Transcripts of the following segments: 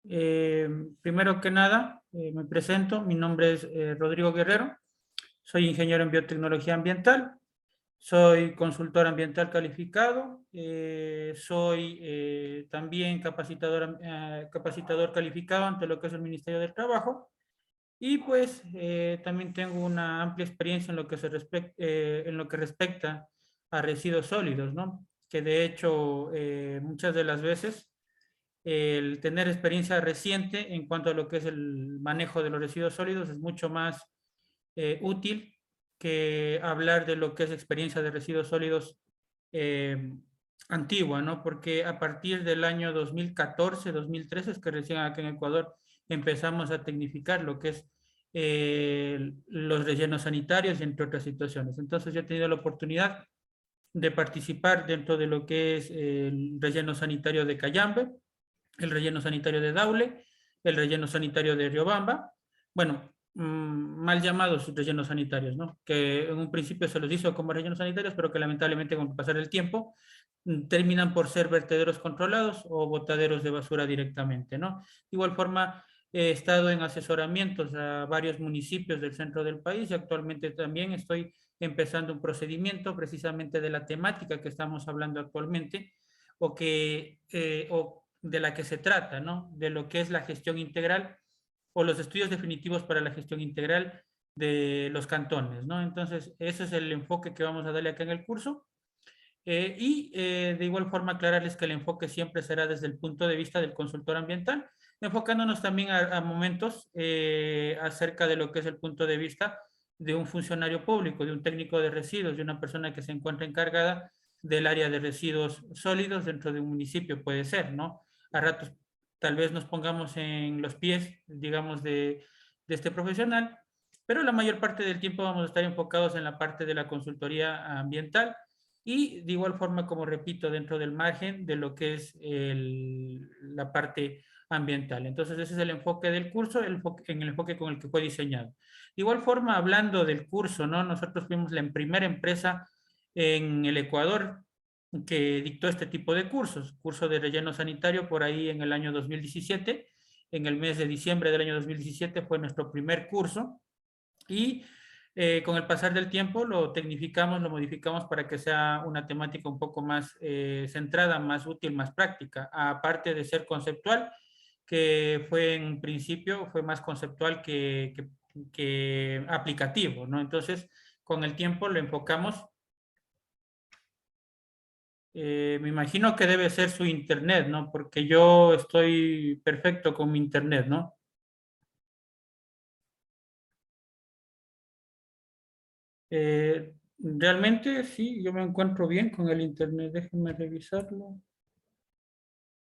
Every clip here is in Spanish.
Primero que nada, me presento. Mi nombre es Rodrigo Guerrero. Soy ingeniero en biotecnología ambiental. Soy consultor ambiental calificado. Soy también capacitador calificado ante lo que es el Ministerio del Trabajo. Y pues también tengo una amplia experiencia en lo que respecta a residuos sólidos, ¿no? Que de hecho muchas de las veces el tener experiencia reciente en cuanto a lo que es el manejo de los residuos sólidos es mucho más útil que hablar de lo que es experiencia de residuos sólidos eh, antigua, ¿no? Porque a partir del año 2014, 2013 es que recién aquí en Ecuador empezamos a tecnificar lo que es los rellenos sanitarios y entre otras situaciones. Entonces yo he tenido la oportunidad de participar dentro de lo que es el relleno sanitario de Cayambe, el relleno sanitario de Daule, el relleno sanitario de Riobamba, bueno, mal llamados rellenos sanitarios, ¿no? Que en un principio se los hizo como rellenos sanitarios, pero que lamentablemente con el pasar del tiempo terminan por ser vertederos controlados o botaderos de basura directamente, ¿no? De igual forma, he estado en asesoramientos a varios municipios del centro del país y actualmente también estoy empezando un procedimiento precisamente de la temática que estamos hablando actualmente o de la que se trata, ¿no? De lo que es la gestión integral o los estudios definitivos para la gestión integral de los cantones, ¿no? Entonces, ese es el enfoque que vamos a darle acá en el curso. De igual forma aclararles que el enfoque siempre será desde el punto de vista del consultor ambiental, enfocándonos también a momentos acerca de lo que es el punto de vista de un funcionario público, de un técnico de residuos, de una persona que se encuentra encargada del área de residuos sólidos dentro de un municipio, puede ser, ¿no? A ratos tal vez nos pongamos en los pies, digamos, de este profesional, pero la mayor parte del tiempo vamos a estar enfocados en la parte de la consultoría ambiental y de igual forma, como repito, dentro del margen de lo que es la parte ambiental. Entonces, ese es el enfoque del curso, en el enfoque con el que fue diseñado. De igual forma, hablando del curso, ¿no? Nosotros fuimos la primera empresa en el Ecuador que dictó este tipo de cursos, curso de relleno sanitario por ahí en el año 2017, en el mes de diciembre del año 2017 fue nuestro primer curso y con el pasar del tiempo lo tecnificamos, lo modificamos para que sea una temática un poco más centrada, más útil, más práctica, aparte de ser conceptual, que fue en principio, fue más conceptual que aplicativo, ¿no? Entonces, con el tiempo lo enfocamos. Me imagino que debe ser su internet, ¿no? Porque yo estoy perfecto con mi internet, ¿no? Realmente sí, yo me encuentro bien con el internet. Déjenme revisarlo.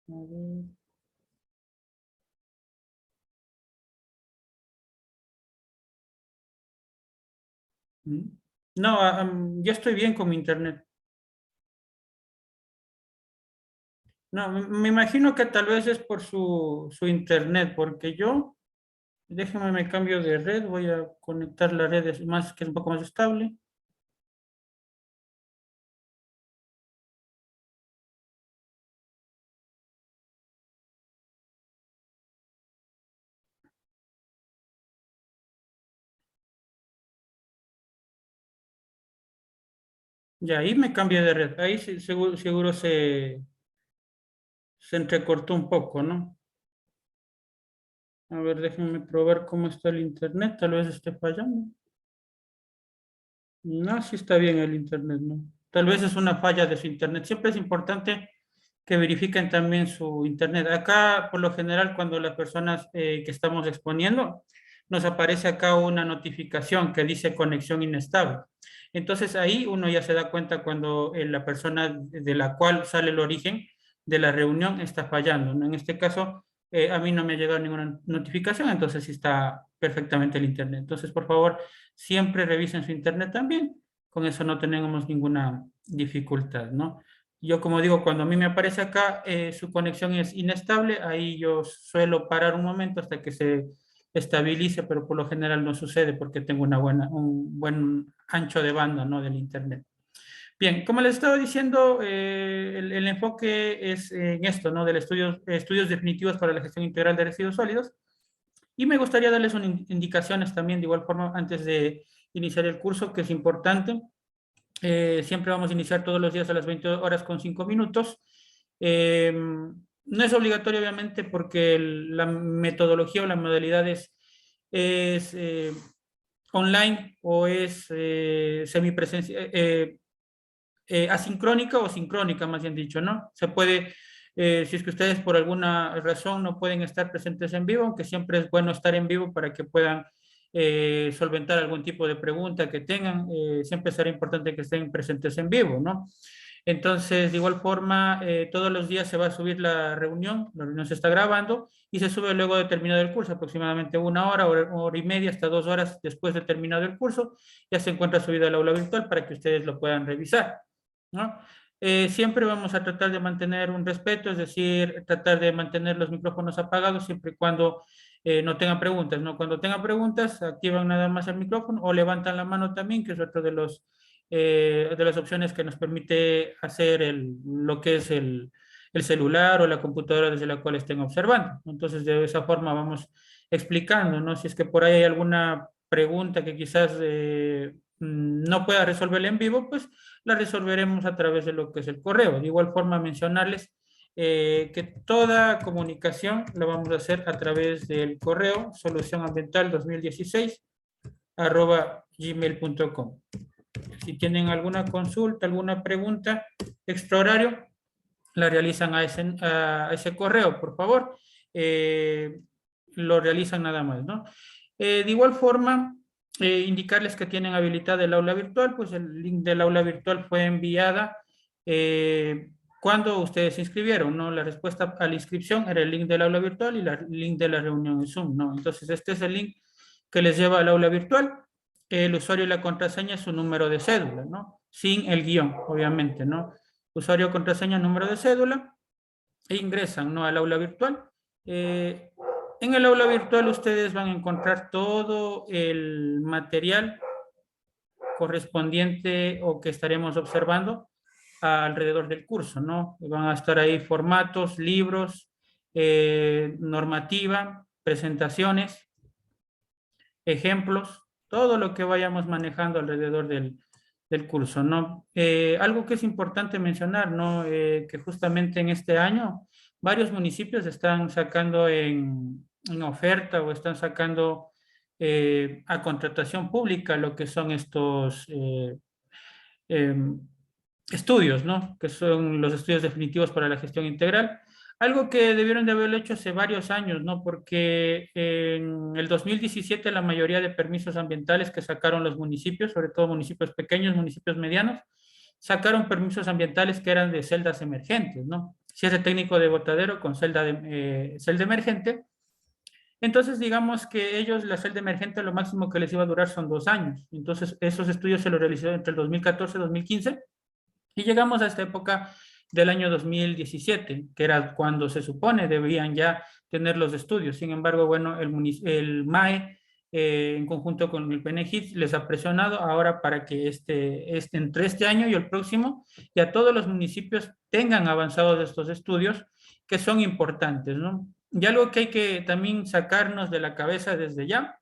A ver. Mm. No, yo estoy bien con mi internet. No, me imagino que tal vez es por su internet, porque yo, déjenme me cambio de red, voy a conectar la red más, que es un poco más estable. Y ahí me cambié de red. Ahí seguro se entrecortó un poco, ¿no? A ver, déjenme probar cómo está el internet. Tal vez esté fallando. No, sí está bien el internet, ¿no? Tal vez es una falla de su internet. Siempre es importante que verifiquen también su internet. Acá, por lo general, cuando las personas que estamos exponiendo, nos aparece acá una notificación que dice conexión inestable. Entonces ahí uno ya se da cuenta cuando la persona de la cual sale el origen de la reunión está fallando, ¿no? En este caso, a mí no me ha llegado ninguna notificación, entonces sí está perfectamente el internet. Entonces, por favor, siempre revisen su internet también. Con eso no tenemos ninguna dificultad, ¿no? Yo, como digo, cuando a mí me aparece acá, su conexión es inestable, ahí yo suelo parar un momento hasta que se estabilice, pero por lo general no sucede porque tengo un buen ancho de banda, ¿no? Del internet. Bien, como les estaba diciendo, el enfoque es en esto, ¿no? Del estudios definitivos para la gestión integral de residuos sólidos. Y me gustaría darles unas indicaciones también, de igual forma, antes de iniciar el curso, que es importante. Siempre vamos a iniciar todos los días a las 20 horas con 5 minutos. No es obligatorio, obviamente, porque la metodología o la modalidad es online o es semipresencial, asincrónica o sincrónica, más bien dicho, ¿no? Se puede, si es que ustedes por alguna razón no pueden estar presentes en vivo, aunque siempre es bueno estar en vivo para que puedan solventar algún tipo de pregunta que tengan, siempre será importante que estén presentes en vivo, ¿no? Entonces, de igual forma, todos los días se va a subir la reunión se está grabando y se sube luego de terminado el curso, aproximadamente una hora, hora y media, hasta 2 horas después de terminado el curso, ya se encuentra subido al aula virtual para que ustedes lo puedan revisar, ¿no? Siempre vamos a tratar de mantener un respeto, es decir, tratar de mantener los micrófonos apagados siempre y cuando no tengan preguntas, ¿no? Cuando tengan preguntas, activan nada más el micrófono o levantan la mano también, que es otro de las opciones que nos permite hacer lo que es el celular o la computadora desde la cual estén observando. Entonces, de esa forma vamos explicando, ¿no? Si es que por ahí hay alguna pregunta que quizás no pueda resolver en vivo, pues la resolveremos a través de lo que es el correo. De igual forma, mencionarles que toda comunicación la vamos a hacer a través del correo solucionambiental2016@gmail.com. Si tienen alguna consulta, alguna pregunta extra horario, la realizan a ese correo, por favor. Lo realizan nada más, ¿no? De igual forma, indicarles que tienen habilitada el aula virtual, pues el link del aula virtual fue enviada cuando ustedes se inscribieron, ¿no? La respuesta a la inscripción era el link del aula virtual y el link de la reunión en Zoom, ¿no? Entonces, este es el link que les lleva al aula virtual. El usuario y la contraseña es su número de cédula, ¿no? Sin el guión, obviamente, ¿no? Usuario, contraseña, número de cédula, e ingresan, ¿no? Al aula virtual. En el aula virtual ustedes van a encontrar todo el material correspondiente o que estaremos observando alrededor del curso, ¿no? Van a estar ahí formatos, libros, normativa, presentaciones, ejemplos, todo lo que vayamos manejando alrededor del curso, ¿no? Algo que es importante mencionar, ¿no? Que justamente en este año varios municipios están sacando en oferta o están sacando a contratación pública lo que son estos eh, estudios, ¿no? Que son los estudios definitivos para la gestión integral. Algo que debieron de haberlo hecho hace varios años, ¿no? Porque en el 2017 la mayoría de permisos ambientales que sacaron los municipios, sobre todo municipios pequeños, municipios medianos, sacaron permisos ambientales que eran de celdas emergentes, ¿no? Cierre técnico de botadero con celda emergente. Entonces, digamos que ellos, la celda emergente, lo máximo que les iba a durar son 2 años. Entonces, esos estudios se los realizó entre el 2014 y 2015 y llegamos a esta época del año 2017, que era cuando se supone debían ya tener los estudios. Sin embargo, bueno, el MAE, en conjunto con el PNGIT, les ha presionado ahora para que entre este año y el próximo, ya todos los municipios tengan avanzados estos estudios que son importantes, ¿no? Y algo que hay que también sacarnos de la cabeza desde ya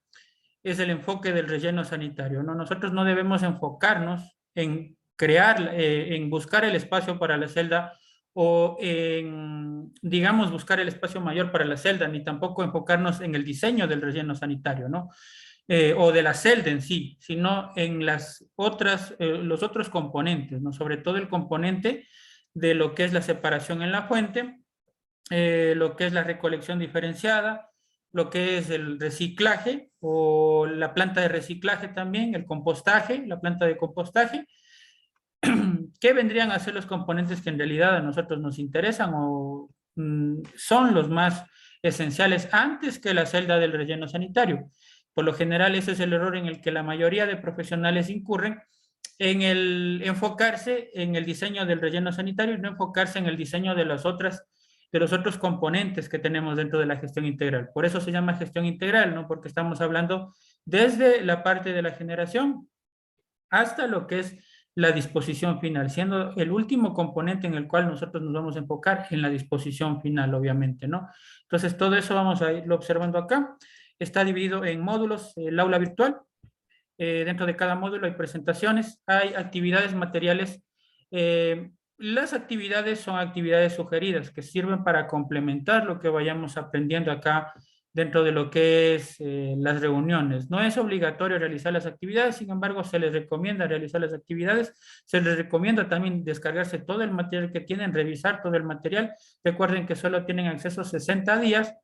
es el enfoque del relleno sanitario, ¿no? Nosotros no debemos enfocarnos en en buscar el espacio para la celda o en, digamos, buscar el espacio mayor para la celda, ni tampoco enfocarnos en el diseño del relleno sanitario, ¿no? O de la celda en sí, sino en los otros componentes, ¿no? Sobre todo el componente de lo que es la separación en la fuente, lo que es la recolección diferenciada, lo que es el reciclaje o la planta de reciclaje también, el compostaje, la planta de compostaje. ¿Qué vendrían a ser los componentes que en realidad a nosotros nos interesan o son los más esenciales antes que la celda del relleno sanitario? Por lo general, ese es el error en el que la mayoría de profesionales incurren, en el enfocarse en el diseño del relleno sanitario y no enfocarse en el diseño de los otros componentes que tenemos dentro de la gestión integral. Por eso se llama gestión integral, ¿no? Porque estamos hablando desde la parte de la generación hasta lo que es la disposición final, siendo el último componente en el cual nosotros nos vamos a enfocar en la disposición final, obviamente, ¿no? Entonces, todo eso vamos a irlo observando acá. Está dividido en módulos, el aula virtual. Dentro de cada módulo hay presentaciones, hay actividades materiales. Las actividades son actividades sugeridas que sirven para complementar lo que vayamos aprendiendo acá dentro de lo que es las reuniones. No es obligatorio realizar las actividades, sin embargo, se les recomienda realizar las actividades, se les recomienda también descargarse todo el material que tienen, revisar todo el material. Recuerden que solo tienen acceso 60 días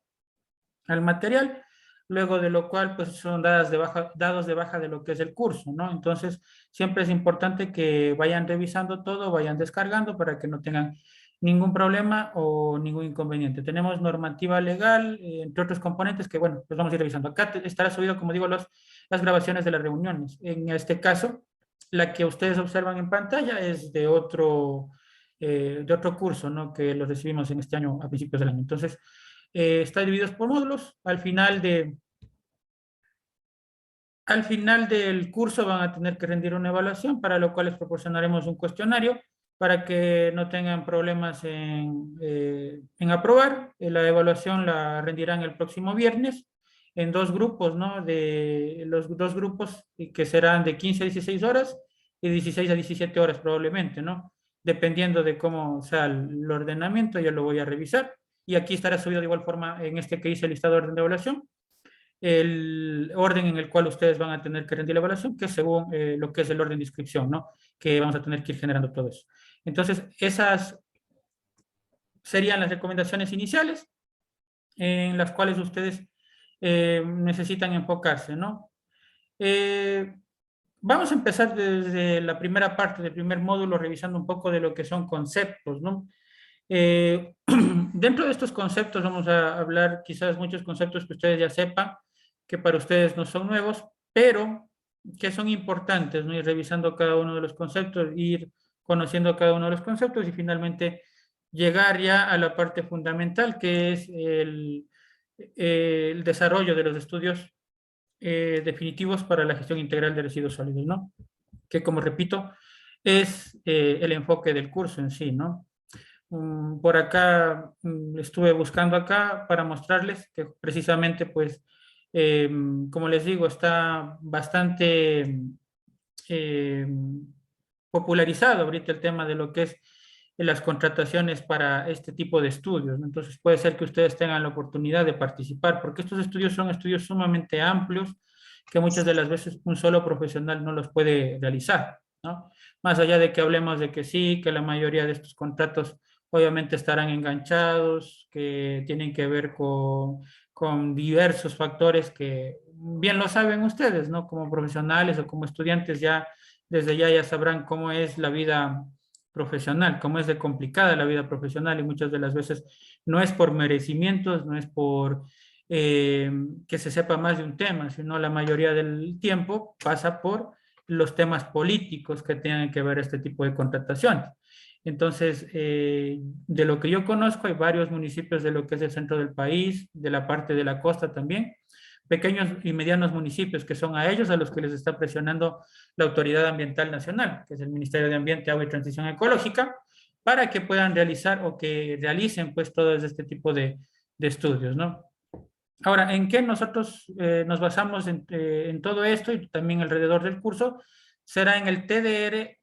al material, luego de lo cual pues son dados de baja de lo que es el curso, ¿no? Entonces, siempre es importante que vayan revisando todo, vayan descargando para que no tengan ningún problema o ningún inconveniente. Tenemos normativa legal, entre otros componentes que, bueno, pues vamos a ir revisando. Acá estará subido, como digo, las grabaciones de las reuniones. En este caso, la que ustedes observan en pantalla es de otro curso, ¿no? Que lo recibimos en este año, a principios del año. Entonces, está dividido por módulos. Al final del curso van a tener que rendir una evaluación, para lo cual les proporcionaremos un cuestionario para que no tengan problemas en aprobar. La evaluación la rendirán el próximo viernes en dos grupos, ¿no? De los dos grupos que serán de 15 a 16 horas y 16 a 17 horas probablemente, ¿no? Dependiendo de cómo sea el ordenamiento, yo lo voy a revisar. Y aquí estará subido de igual forma en este que hice el listado de orden de evaluación, el orden en el cual ustedes van a tener que rendir la evaluación, que es según lo que es el orden de inscripción, ¿no? Que vamos a tener que ir generando todo eso. Entonces, esas serían las recomendaciones iniciales en las cuales ustedes necesitan enfocarse, ¿no? Vamos a empezar desde la primera parte del primer módulo, revisando un poco de lo que son conceptos, ¿no? Dentro de estos conceptos vamos a hablar quizás muchos conceptos que ustedes ya sepan, que para ustedes no son nuevos, pero que son importantes, ¿no? Ir revisando cada uno de los conceptos, ir conociendo cada uno de los conceptos y finalmente llegar ya a la parte fundamental, que es el desarrollo de los estudios definitivos para la gestión integral de residuos sólidos, ¿no? Que, como repito, es el enfoque del curso en sí, ¿no? Por acá estuve buscando acá para mostrarles que precisamente, pues, como les digo, está bastante eh, popularizado ahorita el tema de lo que es las contrataciones para este tipo de estudios, ¿no? Entonces puede ser que ustedes tengan la oportunidad de participar, porque estos estudios son estudios sumamente amplios que muchas de las veces un solo profesional no los puede realizar, ¿no? Más allá de que hablemos de que sí, que la mayoría de estos contratos obviamente estarán enganchados, que tienen que ver con diversos factores que bien lo saben ustedes, ¿no? Como profesionales o como estudiantes ya, desde ya sabrán cómo es la vida profesional, cómo es de complicada la vida profesional y muchas de las veces no es por merecimientos, no es por que se sepa más de un tema, sino la mayoría del tiempo pasa por los temas políticos que tienen que ver este tipo de contrataciones. Entonces, de lo que yo conozco, hay varios municipios de lo que es el centro del país, de la parte de la costa también, pequeños y medianos municipios que son a ellos a los que les está presionando la Autoridad Ambiental Nacional, que es el Ministerio de Ambiente, Agua y Transición Ecológica, para que puedan realizar o que realicen pues todo este tipo de estudios, ¿no? Ahora, ¿en qué nosotros nos basamos en todo esto y también alrededor del curso? Será en el TDR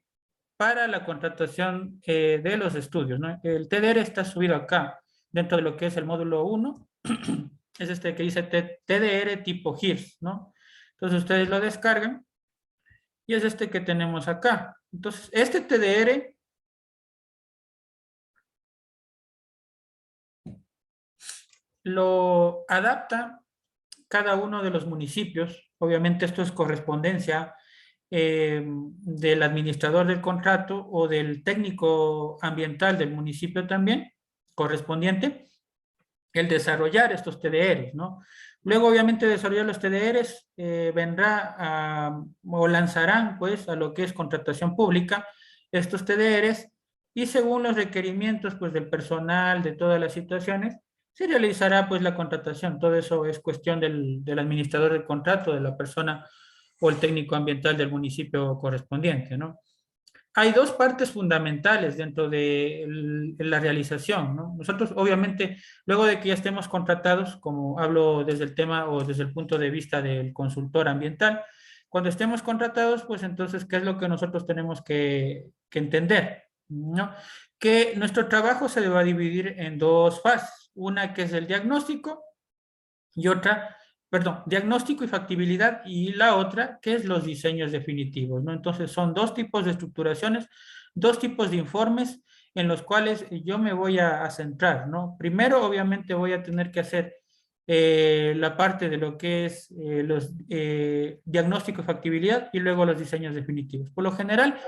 para la contratación de los estudios, ¿no? El TDR está subido acá, dentro de lo que es el módulo 1, es este que dice TDR tipo GIRS, ¿no? Entonces ustedes lo descargan y es este que tenemos acá. Entonces, este TDR lo adapta cada uno de los municipios. Obviamente esto es correspondencia del administrador del contrato o del técnico ambiental del municipio también, correspondiente, el desarrollar estos TDRs, ¿no? Luego, obviamente, desarrollar los TDRs o lanzarán, pues, a lo que es contratación pública, estos TDRs, y según los requerimientos, pues, del personal, de todas las situaciones, se realizará, pues, la contratación. Todo eso es cuestión del administrador del contrato, de la persona o el técnico ambiental del municipio correspondiente, ¿no? hay dos partes fundamentales dentro de la realización, ¿no? Nosotros, obviamente, luego de que ya estemos contratados, como hablo desde el tema o desde el punto de vista del consultor ambiental, cuando estemos contratados, pues entonces, ¿qué es lo que nosotros tenemos que entender? ¿No? Que nuestro trabajo se va a dividir en dos fases. Una que es el diagnóstico y otra, perdón, diagnóstico y factibilidad, y la otra que es los diseños definitivos, ¿no? Entonces son dos tipos de estructuraciones, dos tipos de informes en los cuales yo me voy a centrar, ¿no? Primero, obviamente, voy a tener que hacer la parte de lo que es los diagnóstico y factibilidad y luego los diseños definitivos. Por lo general,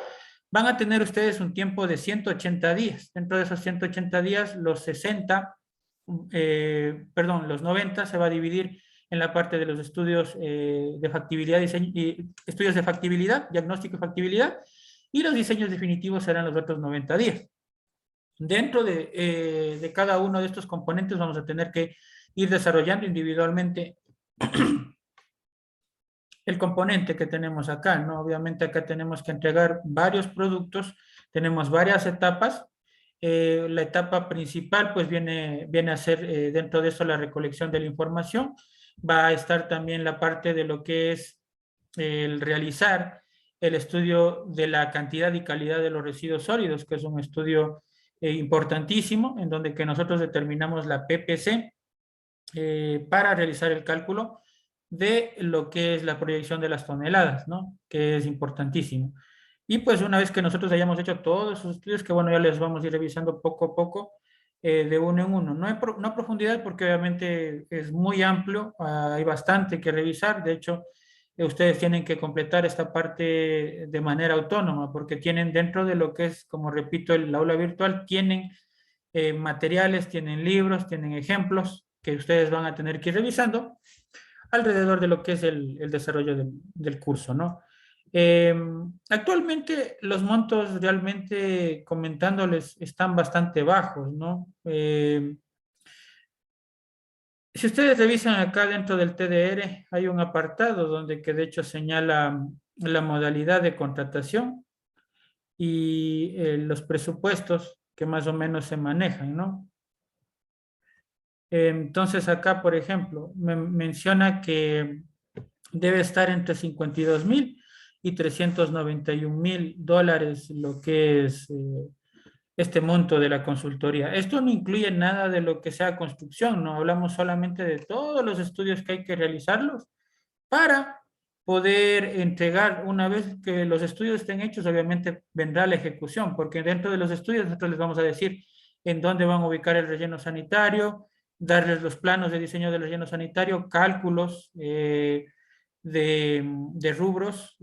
van a tener ustedes un tiempo de 180 días. Dentro de esos 180 días, los 60 perdón, los 90 se va a dividir en la parte de los estudios de factibilidad, estudios de factibilidad, diagnóstico y factibilidad, y los diseños definitivos serán los otros 90 días. Dentro de cada uno de estos componentes vamos a tener que ir desarrollando individualmente el componente que tenemos acá, ¿no? Obviamente acá tenemos que entregar varios productos, tenemos varias etapas. La etapa principal pues viene a ser dentro de eso la recolección de la información. Va a estar también la parte de lo que es el realizar el estudio de la cantidad y calidad de los residuos sólidos, que es un estudio importantísimo, en donde que nosotros determinamos la PPC para realizar el cálculo de lo que es la proyección de las toneladas, ¿no? Que es importantísimo. Y pues una vez que nosotros hayamos hecho todos esos estudios, que bueno, ya les vamos a ir revisando poco a poco, de uno en uno. No a profundidad porque obviamente es muy amplio, hay bastante que revisar. De hecho, ustedes tienen que completar esta parte de manera autónoma porque tienen dentro de lo que es, como repito, el aula virtual, tienen materiales, tienen libros, tienen ejemplos que ustedes van a tener que ir revisando alrededor de lo que es el desarrollo del curso, ¿no? Actualmente los montos realmente comentándoles están bastante bajos, ¿no? Si ustedes revisan acá dentro del TDR, hay un apartado donde que de hecho señala la modalidad de contratación y los presupuestos que más o menos se manejan, ¿no? Entonces acá, por ejemplo, me menciona que debe estar entre 52,000 y 391,000 dólares lo que es este monto de la consultoría. Esto no incluye nada de lo que sea construcción, no hablamos solamente de todos los estudios que hay que realizarlos para poder entregar, una vez que los estudios estén hechos, obviamente vendrá la ejecución, porque dentro de los estudios nosotros les vamos a decir en dónde van a ubicar el relleno sanitario, darles los planos de diseño del relleno sanitario, cálculos de rubros,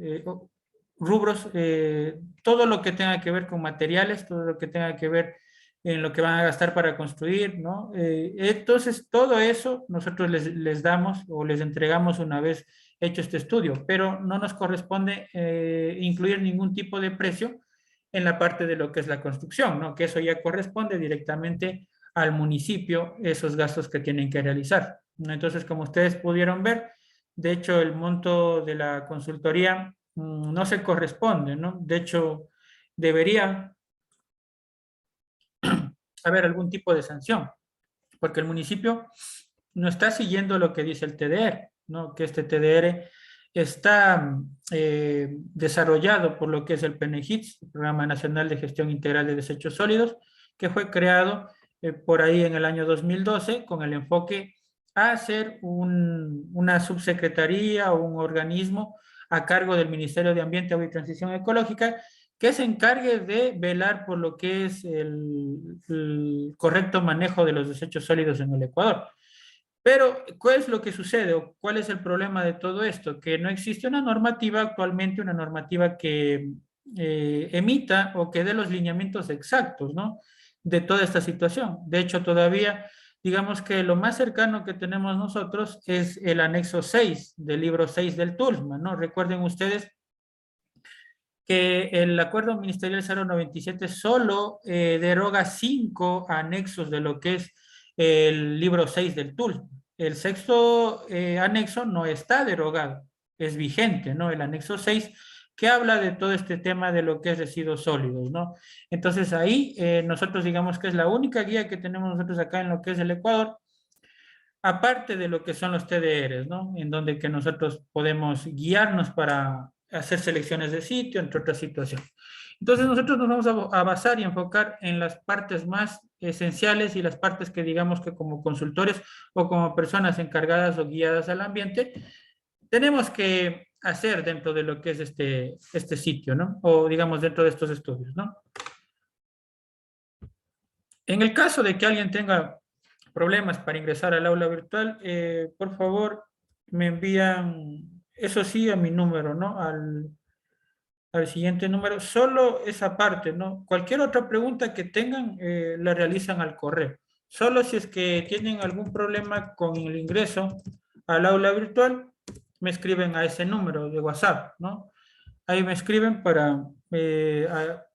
todo lo que tenga que ver con materiales, todo lo que tenga que ver en lo que van a gastar para construir, ¿no? Entonces, todo eso nosotros les damos o les entregamos una vez hecho este estudio, pero no nos corresponde incluir ningún tipo de precio en la parte de lo que es la construcción, ¿no? Que eso ya corresponde directamente al municipio, esos gastos que tienen que realizar. Entonces, como ustedes pudieron ver, de hecho, el monto de la consultoría no se corresponde, ¿no? De hecho, debería haber algún tipo de sanción, porque el municipio no está siguiendo lo que dice el TDR, ¿no? Que este TDR está desarrollado por lo que es el PNGITS, el Programa Nacional de Gestión Integral de Desechos Sólidos, que fue creado por ahí en el año 2012 con el enfoque a hacer una subsecretaría o un organismo a cargo del Ministerio de Ambiente, Agua y Transición Ecológica que se encargue de velar por lo que es el correcto manejo de los desechos sólidos en el Ecuador. Pero, ¿cuál es lo que sucede o cuál es el problema de todo esto? Que no existe una normativa actualmente, una normativa que emita o que dé los lineamientos exactos, ¿no? De toda esta situación. De hecho, todavía, digamos que lo más cercano que tenemos nosotros es el anexo 6 del libro 6 del TULSMA, ¿no? Recuerden ustedes que el acuerdo ministerial 097 solo deroga 5 anexos de lo que es el libro 6 del TULSMA. El sexto anexo no está derogado, es vigente, ¿no? El anexo 6 que habla de todo este tema de lo que es residuos sólidos, ¿no? Entonces ahí nosotros digamos que es la única guía que tenemos nosotros acá en lo que es el Ecuador, aparte de lo que son los TDRs, ¿no? En donde que nosotros podemos guiarnos para hacer selecciones de sitio, entre otras situaciones. Entonces nosotros nos vamos a basar y enfocar en las partes más esenciales y las partes que digamos que como consultores o como personas encargadas o guiadas al ambiente, tenemos que hacer dentro de lo que es este sitio, ¿no? O digamos dentro de estos estudios, ¿no? En el caso de que alguien tenga problemas para ingresar al aula virtual, por favor, me envían, eso sí, a mi número, ¿no? Al siguiente número, solo esa parte, ¿no? Cualquier otra pregunta que tengan, la realizan al correo. Solo si es que tienen algún problema con el ingreso al aula virtual, me escriben a ese número de WhatsApp, ¿no? Ahí me escriben para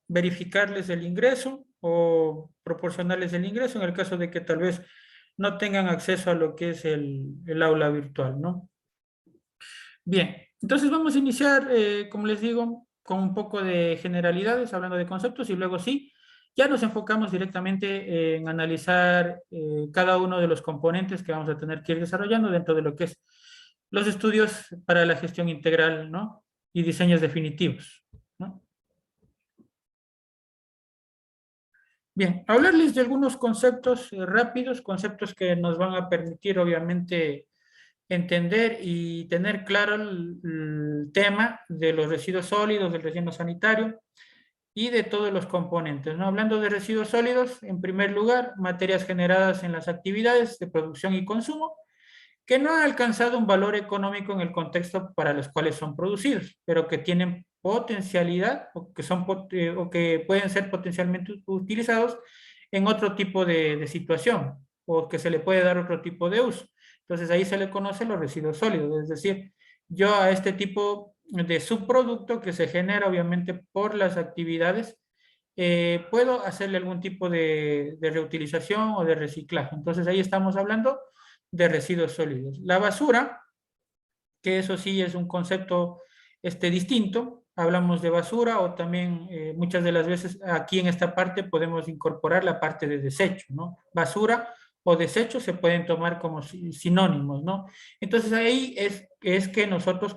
verificarles el ingreso o proporcionarles el ingreso en el caso de que tal vez no tengan acceso a lo que es el aula virtual, ¿no? Bien, entonces vamos a iniciar, como les digo, con un poco de generalidades, hablando de conceptos, y luego sí, ya nos enfocamos directamente en analizar cada uno de los componentes que vamos a tener que ir desarrollando dentro de lo que es los estudios para la gestión integral, ¿no? Y diseños definitivos, ¿no? Bien, hablarles de algunos conceptos rápidos, conceptos que nos van a permitir, obviamente, entender y tener claro el tema de los residuos sólidos, del relleno sanitario y de todos los componentes, ¿no? Hablando de residuos sólidos, en primer lugar, materias generadas en las actividades de producción y consumo que no han alcanzado un valor económico en el contexto para los cuales son producidos, pero que tienen potencialidad o que pueden ser potencialmente utilizados en otro tipo de situación o que se le puede dar otro tipo de uso. Entonces ahí se le conoce los residuos sólidos, es decir, yo a este tipo de subproducto que se genera obviamente por las actividades, puedo hacerle algún tipo de reutilización o de reciclaje. Entonces ahí estamos hablando de residuos sólidos. La basura, que eso sí es un concepto distinto, hablamos de basura o también muchas de las veces aquí en esta parte podemos incorporar la parte de desecho, ¿no? Basura o desecho se pueden tomar como sinónimos, ¿no? Entonces ahí es que nosotros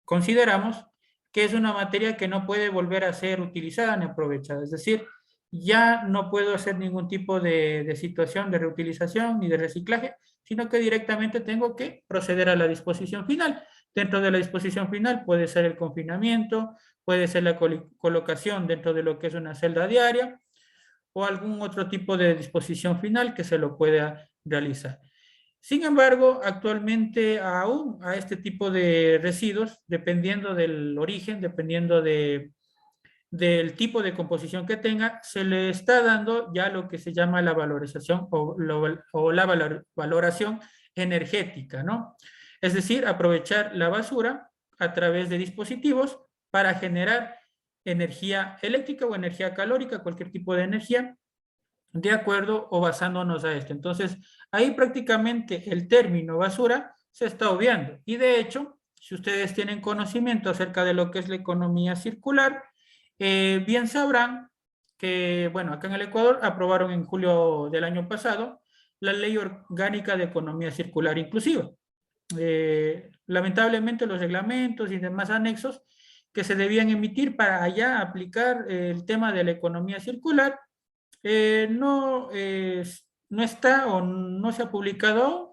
consideramos que es una materia que no puede volver a ser utilizada ni aprovechada, es decir, ya no puedo hacer ningún tipo de situación de reutilización ni de reciclaje, sino que directamente tengo que proceder a la disposición final. Dentro de la disposición final puede ser el confinamiento, puede ser la colocación dentro de lo que es una celda diaria o algún otro tipo de disposición final que se lo pueda realizar. Sin embargo, actualmente aún a este tipo de residuos, dependiendo del origen, dependiendo del tipo de composición que tenga, se le está dando ya lo que se llama la valorización o la valoración energética, ¿no? Es decir, aprovechar la basura a través de dispositivos para generar energía eléctrica o energía calórica, cualquier tipo de energía, de acuerdo o basándonos a esto. Entonces, ahí prácticamente el término basura se está obviando. Y de hecho, si ustedes tienen conocimiento acerca de lo que es la economía circular, bien sabrán que, bueno, acá en el Ecuador aprobaron en julio del año pasado la Ley Orgánica de Economía Circular Inclusiva. Lamentablemente los reglamentos y demás anexos que se debían emitir para allá aplicar el tema de la economía circular no está o no se ha publicado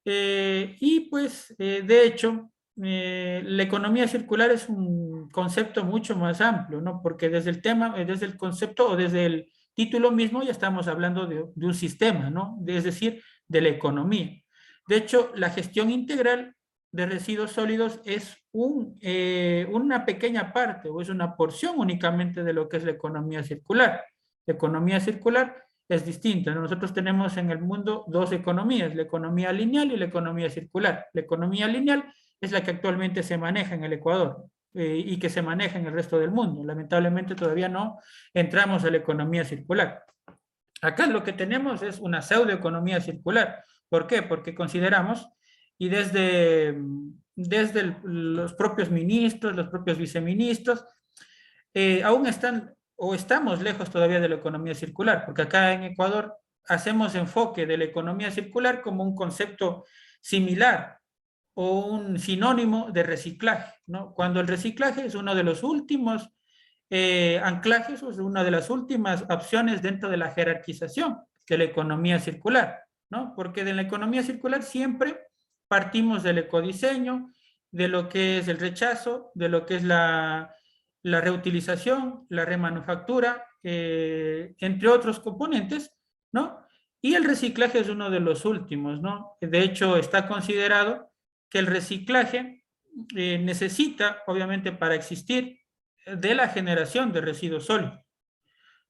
y pues de hecho la economía circular es un concepto mucho más amplio, ¿no? Porque desde el tema, desde el concepto o desde el título mismo ya estamos hablando de un sistema, ¿no? Es decir, de la economía. De hecho, la gestión integral de residuos sólidos es una pequeña parte o es una porción únicamente de lo que es la economía circular. La economía circular es distinta. Nosotros tenemos en el mundo dos economías, la economía lineal y la economía circular. La economía lineal es la que actualmente se maneja en el Ecuador y que se maneja en el resto del mundo. Lamentablemente todavía no entramos a la economía circular. Acá lo que tenemos es una pseudoeconomía circular. ¿Por qué? Porque consideramos, y desde los propios ministros, los propios viceministros, aún están o estamos lejos todavía de la economía circular, porque acá en Ecuador hacemos enfoque de la economía circular como un concepto similar o un sinónimo de reciclaje, ¿no? Cuando el reciclaje es uno de los últimos anclajes, o es una de las últimas opciones dentro de la jerarquización de la economía circular, ¿no? Porque de la economía circular siempre partimos del ecodiseño, de lo que es el rechazo, de lo que es la reutilización, la remanufactura, entre otros componentes, ¿no? Y el reciclaje es uno de los últimos, ¿no? De hecho, está considerado que el reciclaje necesita, obviamente, para existir, de la generación de residuos sólidos.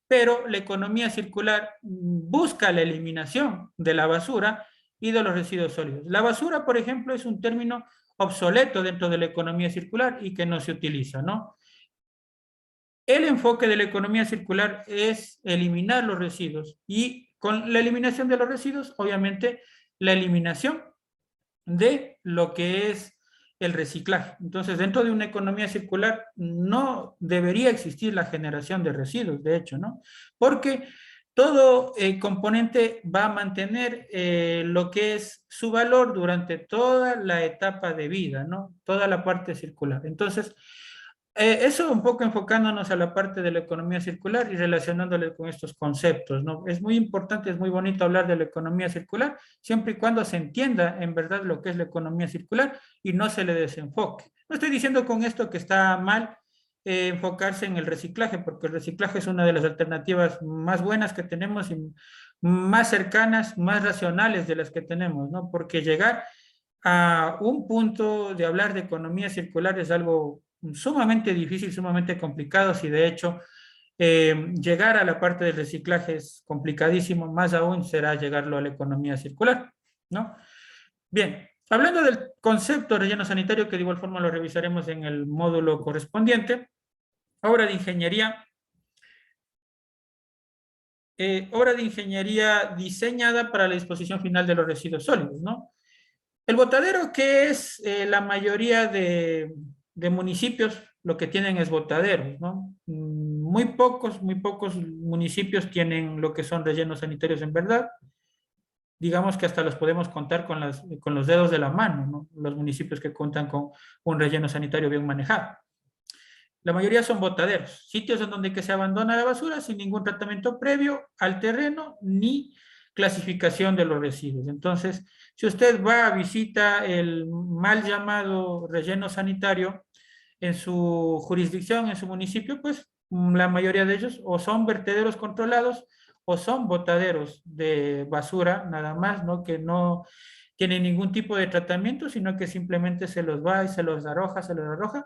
Pero la economía circular busca la eliminación de la basura y de los residuos sólidos. La basura, por ejemplo, es un término obsoleto dentro de la economía circular y que no se utiliza, ¿no? El enfoque de la economía circular es eliminar los residuos y con la eliminación de los residuos, obviamente, la eliminación de lo que es el reciclaje. Entonces, dentro de una economía circular no debería existir la generación de residuos, de hecho, ¿no? Porque todo componente va a mantener lo que es su valor durante toda la etapa de vida, ¿no? Toda la parte circular. Entonces, eso un poco enfocándonos a la parte de la economía circular y relacionándole con estos conceptos, ¿no? Es muy importante, es muy bonito hablar de la economía circular, siempre y cuando se entienda en verdad lo que es la economía circular y no se le desenfoque. No estoy diciendo con esto que está mal enfocarse en el reciclaje, porque el reciclaje es una de las alternativas más buenas que tenemos y más cercanas, más racionales de las que tenemos, ¿no? Porque llegar a un punto de hablar de economía circular es algo sumamente difícil, sumamente complicado, si de hecho llegar a la parte del reciclaje es complicadísimo, más aún será llegarlo a la economía circular, ¿no? Bien, hablando del concepto de relleno sanitario, que de igual forma lo revisaremos en el módulo correspondiente, obra de ingeniería diseñada para la disposición final de los residuos sólidos, ¿no? El botadero, que es la mayoría de municipios, lo que tienen es botaderos, ¿no? Muy pocos municipios tienen lo que son rellenos sanitarios en verdad. Digamos que hasta los podemos contar con los dedos de la mano, ¿no? Los municipios que cuentan con un relleno sanitario bien manejado. La mayoría son botaderos, sitios en donde que se abandona la basura sin ningún tratamiento previo al terreno ni clasificación de los residuos. Entonces, si usted va a visitar el mal llamado relleno sanitario en su jurisdicción, en su municipio, pues la mayoría de ellos o son vertederos controlados o son botaderos de basura, nada más, ¿no? Que no tienen ningún tipo de tratamiento, sino que simplemente se los va y se los arroja,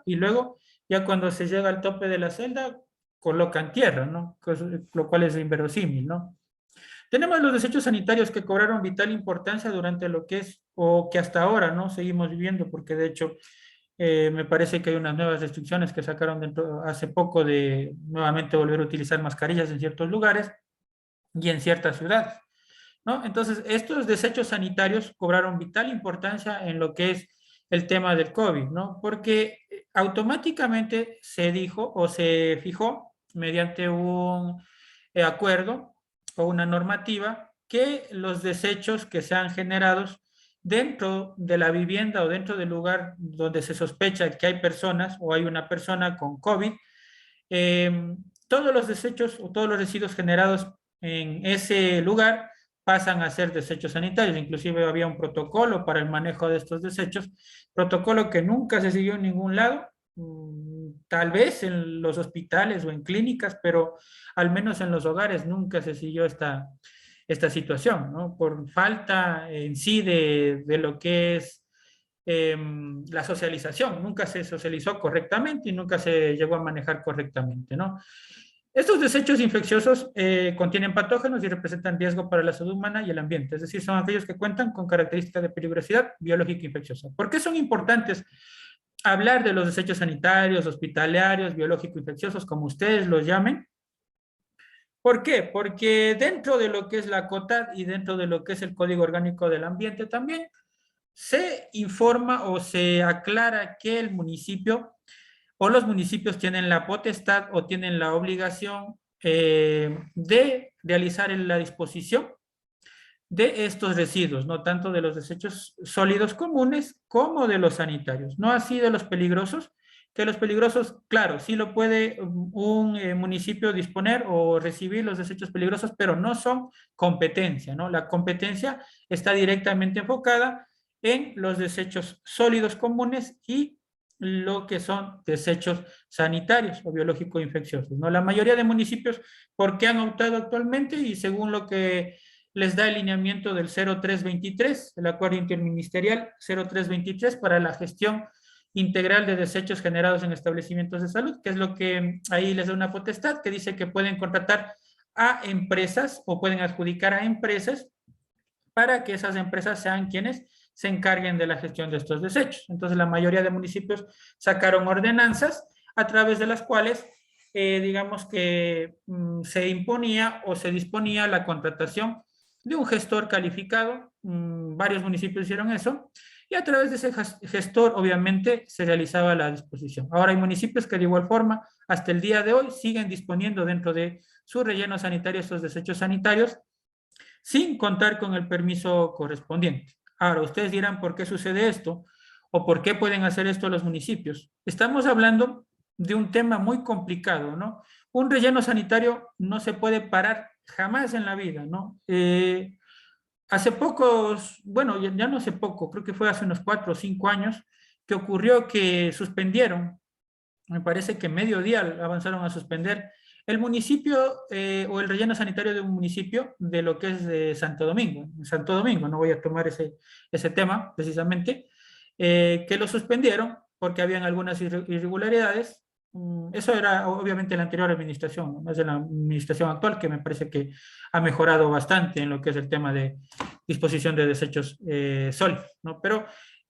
y luego, ya cuando se llega al tope de la celda, colocan tierra, ¿no? Lo cual es inverosímil, ¿no? Tenemos los desechos sanitarios que cobraron vital importancia durante lo que es, o que hasta ahora, ¿no? Seguimos viviendo, porque de hecho me parece que hay unas nuevas restricciones que sacaron hace poco de nuevamente volver a utilizar mascarillas en ciertos lugares y en ciertas ciudades, ¿no? Entonces, estos desechos sanitarios cobraron vital importancia en lo que es el tema del COVID, ¿no? Porque automáticamente se dijo o se fijó mediante un acuerdo o una normativa que los desechos que sean generados dentro de la vivienda o dentro del lugar donde se sospecha que hay personas o hay una persona con COVID, eh, todos los desechos o todos los residuos generados en ese lugar pasan a ser desechos sanitarios. Inclusive había un protocolo para el manejo de estos desechos, protocolo que nunca se siguió en ningún lado, tal vez en los hospitales o en clínicas, pero al menos en los hogares nunca se siguió esta situación, ¿no? Por falta en sí de lo que es la socialización, nunca se socializó correctamente y nunca se llegó a manejar correctamente, ¿no? Estos desechos infecciosos contienen patógenos y representan riesgo para la salud humana y el ambiente, es decir, son aquellos que cuentan con características de peligrosidad biológica infecciosa. ¿Por qué son importantes hablar de los desechos sanitarios, hospitalarios, biológico-infecciosos, como ustedes los llamen? ¿Por qué? Porque dentro de lo que es la COTAD y dentro de lo que es el Código Orgánico del Ambiente también, se informa o se aclara que el municipio o los municipios tienen la potestad o tienen la obligación de realizar la disposición de estos residuos, no tanto de los desechos sólidos comunes como de los sanitarios, no así de los peligrosos, que los peligrosos, claro, sí lo puede un municipio disponer o recibir los desechos peligrosos, pero no son competencia, ¿no? La competencia está directamente enfocada en los desechos sólidos comunes y lo que son desechos sanitarios o biológico infecciosos, ¿no? La mayoría de municipios, ¿por qué han optado actualmente? Y según lo que les da el lineamiento del 0323, el acuerdo interministerial 0323 para la gestión integral de desechos generados en establecimientos de salud, que es lo que ahí les da una potestad que dice que pueden contratar a empresas o pueden adjudicar a empresas para que esas empresas sean quienes se encarguen de la gestión de estos desechos. Entonces, la mayoría de municipios sacaron ordenanzas a través de las cuales, digamos que se imponía o se disponía la contratación de un gestor calificado. Varios municipios hicieron eso. Y a través de ese gestor, obviamente, se realizaba la disposición. Ahora hay municipios que de igual forma, hasta el día de hoy, siguen disponiendo dentro de su relleno sanitario estos desechos sanitarios sin contar con el permiso correspondiente. Ahora, ustedes dirán, ¿por qué sucede esto? ¿O por qué pueden hacer esto los municipios? Estamos hablando de un tema muy complicado, ¿no? Un relleno sanitario no se puede parar jamás en la vida, ¿no? Hace pocos, bueno, ya no hace poco, creo que fue hace unos 4 o 5 años, que ocurrió que suspendieron, me parece que medio día avanzaron a suspender el municipio o el relleno sanitario de un municipio de lo que es de Santo Domingo. En Santo Domingo, no voy a tomar ese tema precisamente, que lo suspendieron porque habían algunas irregularidades. Eso era obviamente la anterior administración, no es de la administración actual, que me parece que ha mejorado bastante en lo que es el tema de disposición de desechos sólidos, ¿no? Pero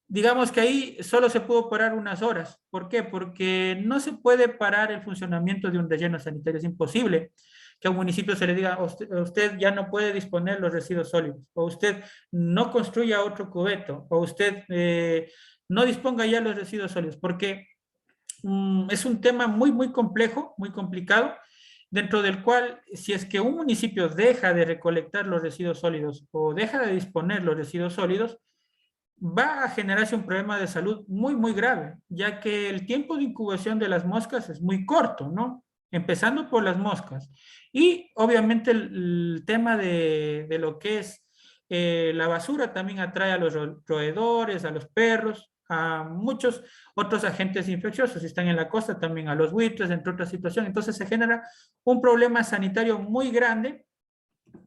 digamos que ahí solo se pudo parar unas horas. ¿Por qué? Porque no se puede parar el funcionamiento de un relleno sanitario. Es imposible que a un municipio se le diga, usted ya no puede disponer los residuos sólidos, o usted no construya otro cubeto, o usted no disponga ya los residuos sólidos, porque es un tema muy, muy complejo, muy complicado, dentro del cual, si es que un municipio deja de recolectar los residuos sólidos o deja de disponer los residuos sólidos, va a generarse un problema de salud muy, muy grave, ya que el tiempo de incubación de las moscas es muy corto, ¿no? Empezando por las moscas. Y obviamente el tema de lo que es la basura también atrae a los roedores, a los perros, a muchos otros agentes infecciosos. Si están en la costa, también a los buitres, entre otras situaciones. Entonces se genera un problema sanitario muy grande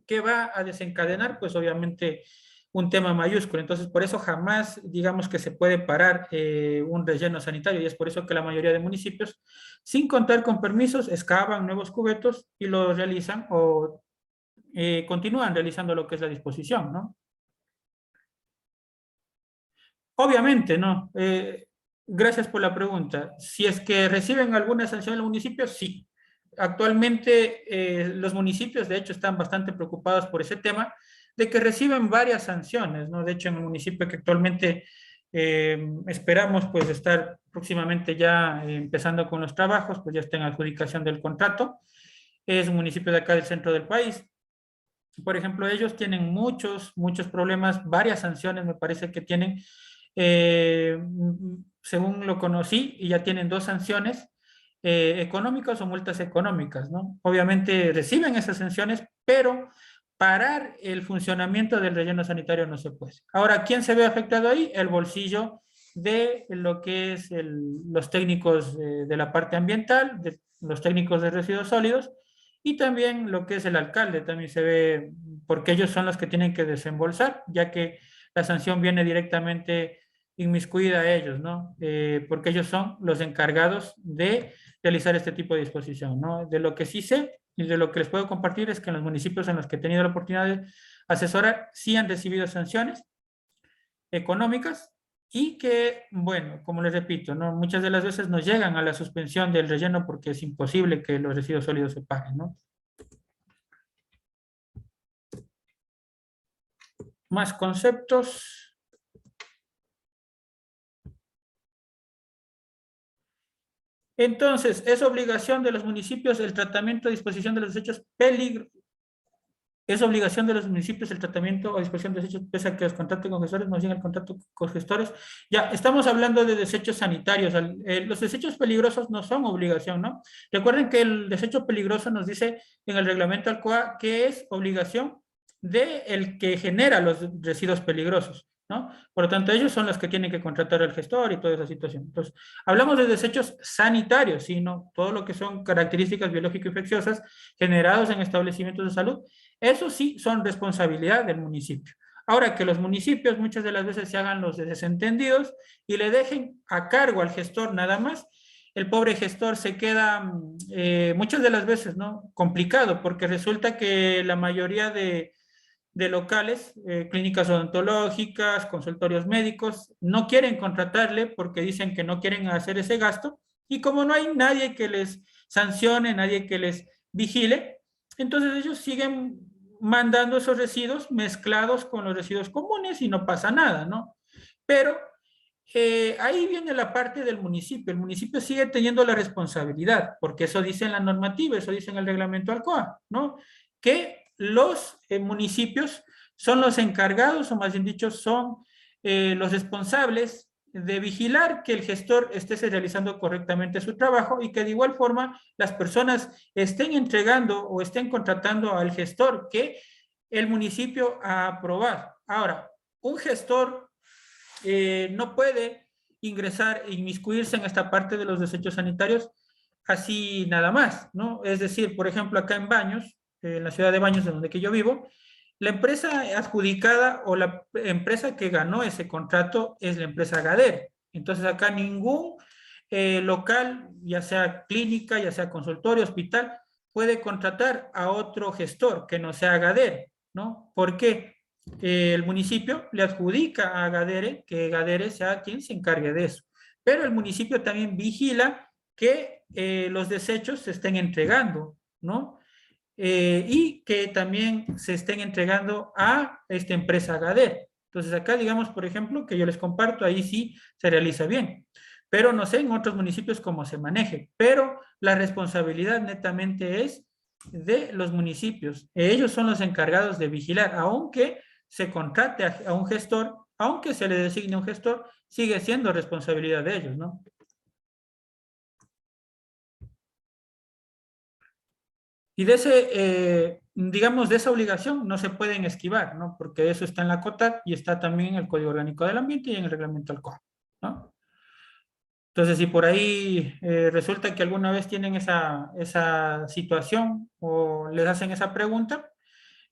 que va a desencadenar, pues obviamente, un tema mayúsculo. Entonces, por eso jamás, digamos que se puede parar un relleno sanitario y es por eso que la mayoría de municipios, sin contar con permisos, excavan nuevos cubetos y lo realizan o continúan realizando lo que es la disposición, ¿no? Obviamente, ¿no? Gracias por la pregunta. Si es que reciben alguna sanción en los municipios, sí. Actualmente los municipios, de hecho, están bastante preocupados por ese tema, de que reciben varias sanciones, ¿no? De hecho, en el municipio que actualmente esperamos pues estar próximamente ya empezando con los trabajos, pues ya está en adjudicación del contrato, es un municipio de acá del centro del país. Por ejemplo, ellos tienen muchos, muchos problemas, varias sanciones me parece que tienen, eh, según lo conocí, y ya tienen 2 sanciones económicas o multas económicas, ¿no? Obviamente reciben esas sanciones, pero parar el funcionamiento del relleno sanitario no se puede. Ahora, ¿quién se ve afectado ahí? El bolsillo de lo que es los técnicos de la parte ambiental, de los técnicos de residuos sólidos, y también lo que es el alcalde, también se ve, porque ellos son los que tienen que desembolsar, ya que la sanción viene directamente inmiscuida a ellos, ¿no? Porque ellos son los encargados de realizar este tipo de disposición, ¿no? De lo que sí sé y de lo que les puedo compartir es que en los municipios en los que he tenido la oportunidad de asesorar, sí han recibido sanciones económicas y que, bueno, como les repito, ¿no? Muchas de las veces nos llegan a la suspensión del relleno porque es imposible que los residuos sólidos se paguen, ¿no? Más conceptos. Entonces, es obligación de los municipios el tratamiento a disposición de los desechos peligrosos. Es obligación de los municipios el tratamiento o disposición de desechos, pese a que los contraten con gestores, más bien el contrato con gestores. Ya, estamos hablando de desechos sanitarios. Los desechos peligrosos no son obligación, ¿no? Recuerden que el desecho peligroso nos dice en el reglamento ALCOA que es obligación del que genera los residuos peligrosos, ¿no? Por lo tanto, ellos son los que tienen que contratar al gestor y toda esa situación. Entonces, hablamos de desechos sanitarios, sino todo lo que son características biológico-infecciosas generados en establecimientos de salud. Eso sí son responsabilidad del municipio. Ahora, que los municipios muchas de las veces se hagan los desentendidos y le dejen a cargo al gestor nada más, el pobre gestor se queda muchas de las veces, ¿no? Complicado, porque resulta que la mayoría de locales, clínicas odontológicas, consultorios médicos, no quieren contratarle porque dicen que no quieren hacer ese gasto, y como no hay nadie que les sancione, nadie que les vigile, entonces ellos siguen mandando esos residuos mezclados con los residuos comunes y no pasa nada, ¿no? Pero ahí viene la parte del municipio. El municipio sigue teniendo la responsabilidad, porque eso dice en la normativa, eso dice en el reglamento ALCOA, ¿no? Que los municipios son los encargados, o más bien dicho, son los responsables de vigilar que el gestor esté realizando correctamente su trabajo y que de igual forma las personas estén entregando o estén contratando al gestor que el municipio ha aprobado. Ahora, un gestor no puede ingresar e inmiscuirse en esta parte de los desechos sanitarios así nada más, ¿no? Es decir, por ejemplo, acá en Baños, en la ciudad de Baños, de donde que yo vivo, la empresa adjudicada o la empresa que ganó ese contrato es la empresa Gader. Entonces acá ningún local, ya sea clínica, ya sea consultorio, hospital, puede contratar a otro gestor que no sea Gader, ¿no? ¿Por qué? El municipio le adjudica a Gadere que Gadere sea quien se encargue de eso. Pero el municipio también vigila que los desechos se estén entregando, ¿no? Y que también se estén entregando a esta empresa Gadere. Entonces acá, digamos, por ejemplo, que yo les comparto, ahí sí se realiza bien. Pero no sé en otros municipios cómo se maneje. Pero la responsabilidad netamente es de los municipios. Ellos son los encargados de vigilar, aunque se contrate a un gestor, aunque se le designe un gestor, sigue siendo responsabilidad de ellos, ¿no? Y de ese, digamos, de esa obligación no se pueden esquivar, ¿no? Porque eso está en la COTAD y está también en el Código Orgánico del Ambiente y en el Reglamento ALCOA, ¿no? Entonces, si por ahí resulta que alguna vez tienen esa situación o les hacen esa pregunta,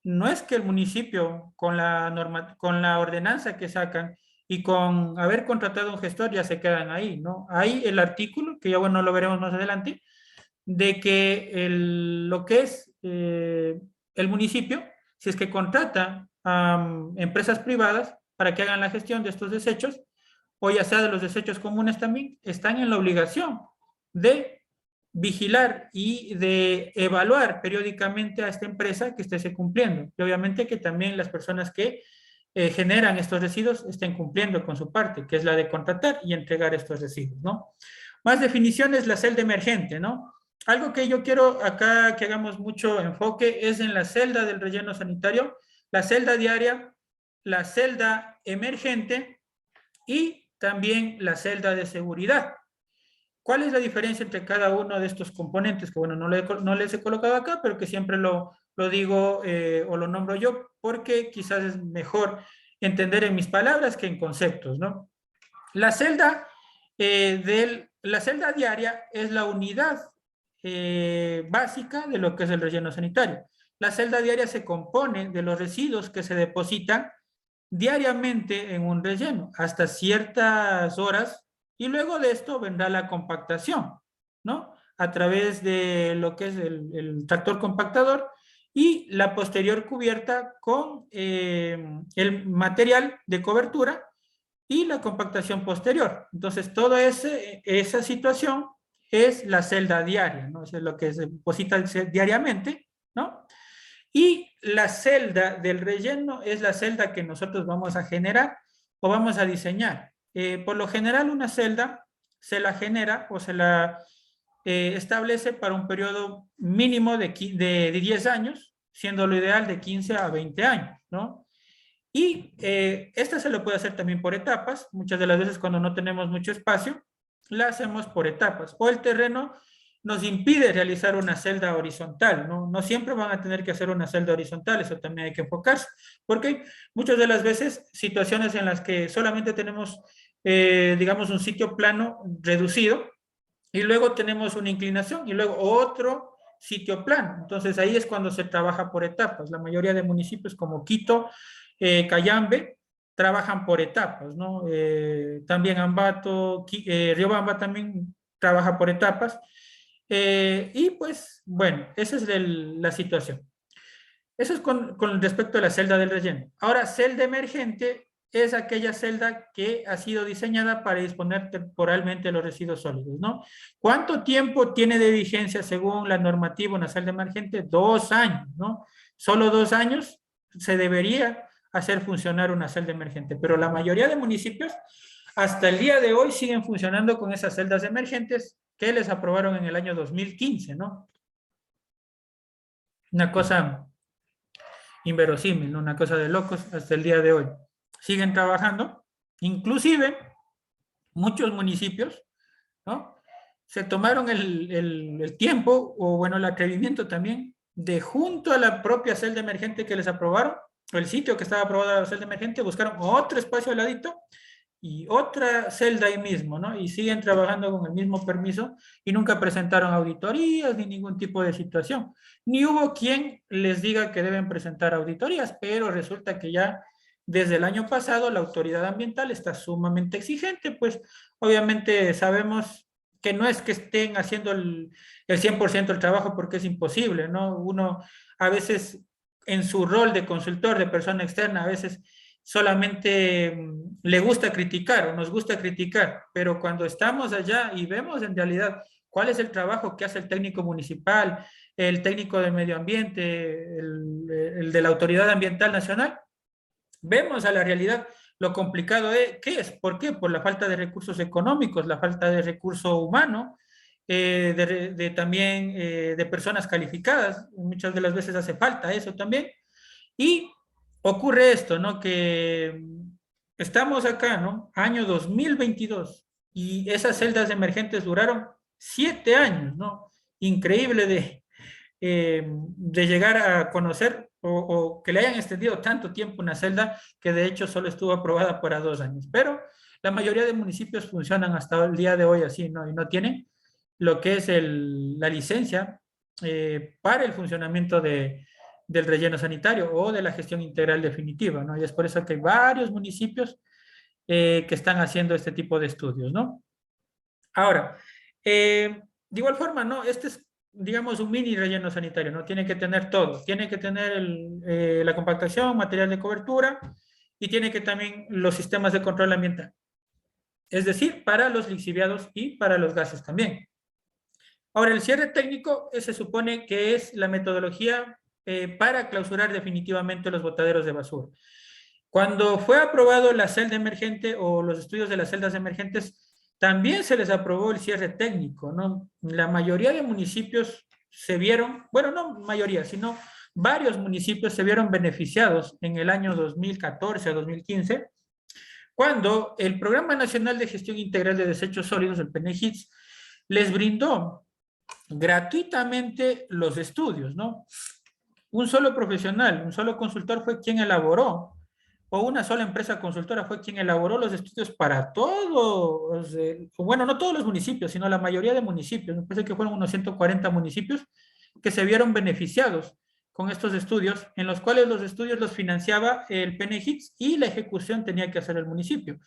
no es que el municipio con la norma, con la ordenanza que sacan y con haber contratado un gestor ya se quedan ahí, ¿no? Hay el artículo, que ya bueno, lo veremos más adelante, de que lo que es el municipio, si es que contrata a empresas privadas para que hagan la gestión de estos desechos, o ya sea de los desechos comunes también, están en la obligación de vigilar y de evaluar periódicamente a esta empresa que esté cumpliendo. Y obviamente que también las personas que generan estos residuos estén cumpliendo con su parte, que es la de contratar y entregar estos residuos, ¿no? Más definiciones, la celda emergente, ¿no? Algo que yo quiero acá que hagamos mucho enfoque es en la celda del relleno sanitario, la celda diaria, la celda emergente y también la celda de seguridad. ¿Cuál es la diferencia entre cada uno de estos componentes? Que bueno, no les he colocado acá, pero que siempre lo digo o lo nombro yo, porque quizás es mejor entender en mis palabras que en conceptos, ¿no? La celda, la celda diaria es la unidad básica de lo que es el relleno sanitario. La celda diaria se compone de los residuos que se depositan diariamente en un relleno hasta ciertas horas y luego de esto vendrá la compactación, ¿no? A través de lo que es el tractor compactador y la posterior cubierta con el material de cobertura y la compactación posterior. Entonces, toda esa situación es la celda diaria, ¿no? Eso es lo que se deposita diariamente, ¿no? Y la celda del relleno es la celda que nosotros vamos a generar o vamos a diseñar. Por lo general, una celda se la genera o establece para un periodo mínimo de 10 años, siendo lo ideal de 15 a 20 años, ¿no? Y esta se lo puede hacer también por etapas. Muchas de las veces cuando no tenemos mucho espacio, la hacemos por etapas. O el terreno nos impide realizar una celda horizontal, ¿no? No siempre van a tener que hacer una celda horizontal, eso también hay que enfocarse, porque muchas de las veces situaciones en las que solamente tenemos, digamos, un sitio plano reducido, y luego tenemos una inclinación, y luego otro sitio plano. Entonces ahí es cuando se trabaja por etapas. La mayoría de municipios como Quito, Cayambe, trabajan por etapas, ¿no? También Ambato, Riobamba también trabaja por etapas. Y pues, bueno, esa es la situación. Eso es con respecto a la celda del relleno. Ahora, celda emergente es aquella celda que ha sido diseñada para disponer temporalmente los residuos sólidos, ¿no? ¿Cuánto tiempo tiene de vigencia según la normativa una celda emergente? 2 años, ¿no? Solo 2 años se debería hacer funcionar una celda emergente, pero la mayoría de municipios hasta el día de hoy siguen funcionando con esas celdas emergentes que les aprobaron en el año 2015, ¿no? Una cosa inverosímil, ¿no? Una cosa de locos hasta el día de hoy. Siguen trabajando, inclusive muchos municipios, ¿no? Se tomaron el tiempo, o bueno, el atrevimiento también, de junto a la propia celda emergente que les aprobaron, o el sitio que estaba aprobada la celda emergente, buscaron otro espacio al ladito y otra celda ahí mismo, ¿no? Y siguen trabajando con el mismo permiso y nunca presentaron auditorías ni ningún tipo de situación. Ni hubo quien les diga que deben presentar auditorías, pero resulta que ya desde el año pasado la autoridad ambiental está sumamente exigente, pues obviamente sabemos que no es que estén haciendo el 100% del trabajo porque es imposible, ¿no? Uno a veces en su rol de consultor, de persona externa, a veces solamente le gusta criticar o nos gusta criticar, pero cuando estamos allá y vemos en realidad cuál es el trabajo que hace el técnico municipal, el técnico de medio ambiente, el de la Autoridad Ambiental Nacional, vemos a la realidad lo complicado de qué es, ¿por qué? Por la falta de recursos económicos, la falta de recurso humano, también de personas calificadas, muchas de las veces hace falta eso también, y ocurre esto, ¿no? Que estamos acá, ¿no? Año 2022 y esas celdas emergentes duraron 7 años, ¿no? Increíble de llegar a conocer o que le hayan extendido tanto tiempo una celda que de hecho solo estuvo aprobada para 2 años. Pero la mayoría de municipios funcionan hasta el día de hoy así, ¿no? Y no tienen lo que es la licencia para el funcionamiento del relleno sanitario o de la gestión integral definitiva, ¿no? Y es por eso que hay varios municipios que están haciendo este tipo de estudios, ¿no? Ahora, de igual forma, ¿no? Este es, digamos, un mini relleno sanitario, ¿no? Tiene que tener todo. Tiene que tener la compactación, material de cobertura y tiene que también los sistemas de control ambiental. Es decir, para los lixiviados y para los gases también. Ahora, el cierre técnico se supone que es la metodología para clausurar definitivamente los botaderos de basura. Cuando fue aprobado la celda emergente o los estudios de las celdas emergentes, también se les aprobó el cierre técnico, ¿no? La mayoría de municipios se vieron, bueno, no mayoría, sino varios municipios se vieron beneficiados en el año 2014 a 2015, cuando el Programa Nacional de Gestión Integral de Desechos Sólidos, el PNGIDS, les brindó gratuitamente los estudios, ¿no? Un solo profesional, un solo consultor fue quien elaboró, o una sola empresa consultora fue quien elaboró los estudios para todos, bueno, no todos los municipios, sino la mayoría de municipios. Me parece que fueron unos 140 municipios que se vieron beneficiados con estos estudios, en los cuales los estudios los financiaba el PNGIDS y la ejecución tenía que hacer el municipio.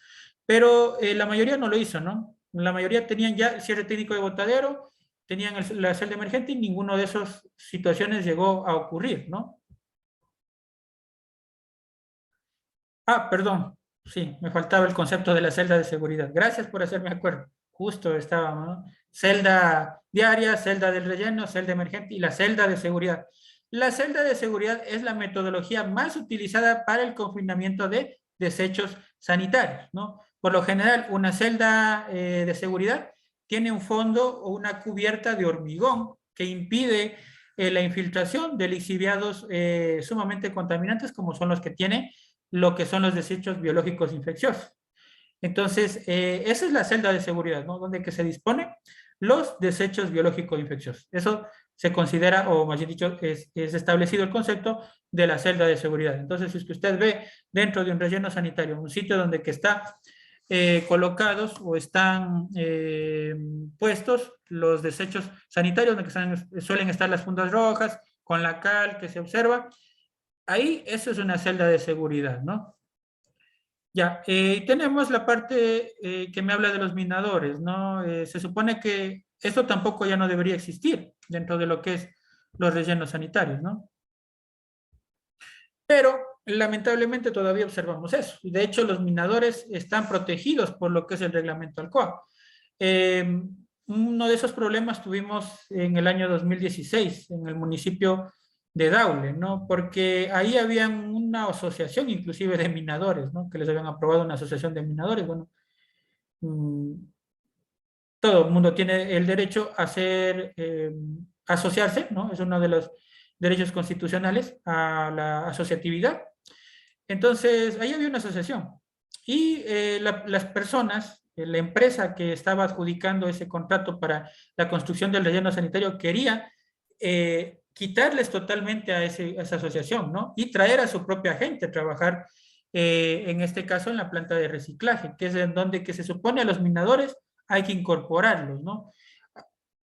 Pero la mayoría no lo hizo, ¿no? La mayoría tenían ya el cierre técnico de botadero, tenían la celda emergente y ninguno de esas situaciones llegó a ocurrir, ¿no? Ah, perdón, sí, me faltaba el concepto de la celda de seguridad. Gracias por hacerme acuerdo. Justo estaba, ¿no? Celda diaria, celda del relleno, celda emergente y la celda de seguridad. La celda de seguridad es la metodología más utilizada para el confinamiento de desechos sanitarios, ¿no? Por lo general, una celda de seguridad tiene un fondo o una cubierta de hormigón que impide la infiltración de lixiviados sumamente contaminantes como son los que tiene lo que son los desechos biológicos infecciosos. Entonces, esa es la celda de seguridad, ¿no? Donde que se dispone los desechos biológicos infecciosos. Eso se considera, o más bien dicho, es establecido el concepto de la celda de seguridad. Entonces, si es que usted ve dentro de un relleno sanitario, un sitio donde que está colocados o están puestos los desechos sanitarios, donde que suelen estar las fundas rojas, con la cal que se observa, ahí eso es una celda de seguridad, ¿no? Ya, tenemos la parte que me habla de los minadores, ¿no? Se supone que esto tampoco ya no debería existir dentro de lo que es los rellenos sanitarios, ¿no? Pero lamentablemente todavía observamos eso. De hecho, los minadores están protegidos por lo que es el reglamento ALCOA. Uno de esos problemas tuvimos en el año 2016 en el municipio de Daule, ¿no? Porque ahí había una asociación inclusive de minadores, ¿no? Que les habían aprobado una asociación de minadores. Bueno, mmm, todo el mundo tiene el derecho a ser, asociarse, ¿no? Es uno de los derechos constitucionales a la asociatividad. Entonces, ahí había una asociación y las personas, la empresa que estaba adjudicando ese contrato para la construcción del relleno sanitario quería quitarles totalmente a esa asociación, ¿no? Y traer a su propia gente a trabajar, en este caso, en la planta de reciclaje, que es en donde que se supone a los minadores hay que incorporarlos, ¿no?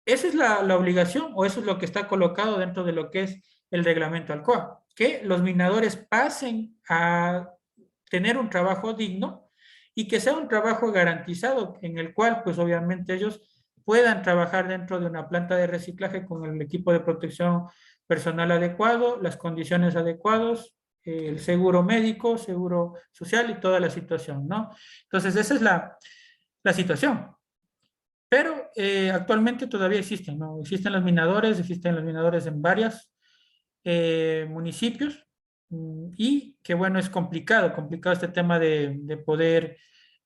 Esa es la obligación o eso es lo que está colocado dentro de lo que es el reglamento ALCOA, que los minadores pasen a tener un trabajo digno y que sea un trabajo garantizado en el cual pues obviamente ellos puedan trabajar dentro de una planta de reciclaje con el equipo de protección personal adecuado, las condiciones adecuadas, el seguro médico, seguro social y toda la situación, ¿no? Entonces esa es la situación. Pero actualmente todavía existen, ¿no? Existen los minadores en varios municipios y que bueno, es complicado este tema de poder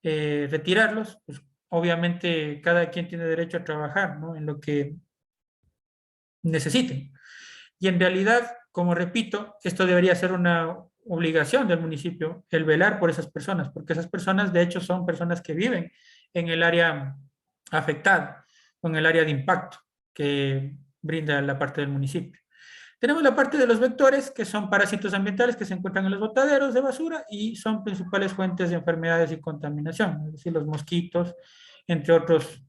retirarlos. Pues, obviamente cada quien tiene derecho a trabajar, ¿no? En lo que necesiten. Y en realidad, como repito, esto debería ser una obligación del municipio, el velar por esas personas, porque esas personas de hecho son personas que viven en el área afectada, o en el área de impacto que brinda la parte del municipio. Tenemos la parte de los vectores, que son parásitos ambientales que se encuentran en los botaderos de basura y son principales fuentes de enfermedades y contaminación, es decir, los mosquitos, entre otros,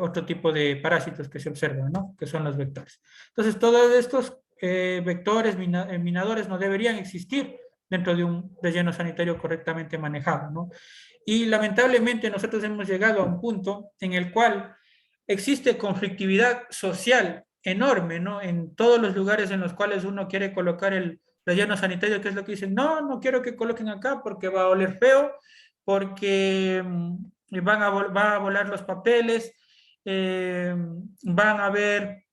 otro tipo de parásitos que se observan, ¿no? Que son los vectores. Entonces, todos estos vectores, minadores, no deberían existir dentro de un relleno sanitario correctamente manejado, ¿no? Y lamentablemente nosotros hemos llegado a un punto en el cual existe conflictividad social enorme, ¿no? En todos los lugares en los cuales uno quiere colocar el relleno sanitario, que es lo que dicen, no, no quiero que coloquen acá porque va a oler feo, porque va a volar los papeles, van a haber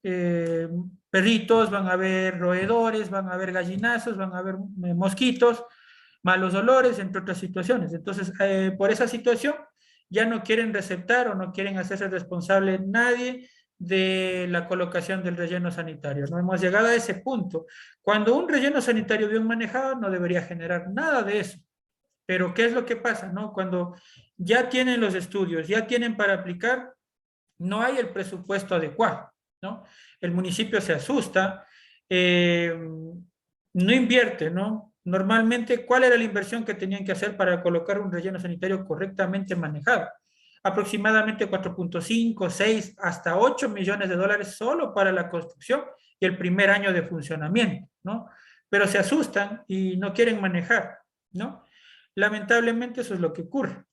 perritos, van a haber roedores, van a haber gallinazos, van a haber mosquitos, malos olores, entre otras situaciones. Entonces, por esa situación, ya no quieren receptar o no quieren hacerse responsable nadie de la colocación del relleno sanitario. No hemos llegado a ese punto. Cuando un relleno sanitario bien manejado no debería generar nada de eso. Pero ¿qué es lo que pasa? ¿No? Cuando ya tienen los estudios, ya tienen para aplicar, no hay el presupuesto adecuado, ¿no? El municipio se asusta, no invierte, ¿no? Normalmente, ¿cuál era la inversión que tenían que hacer para colocar un relleno sanitario correctamente manejado? Aproximadamente 4.5, 6, hasta 8 millones de dólares solo para la construcción y el primer año de funcionamiento, ¿no? Pero se asustan y no quieren manejar, ¿no? Lamentablemente eso es lo que ocurre.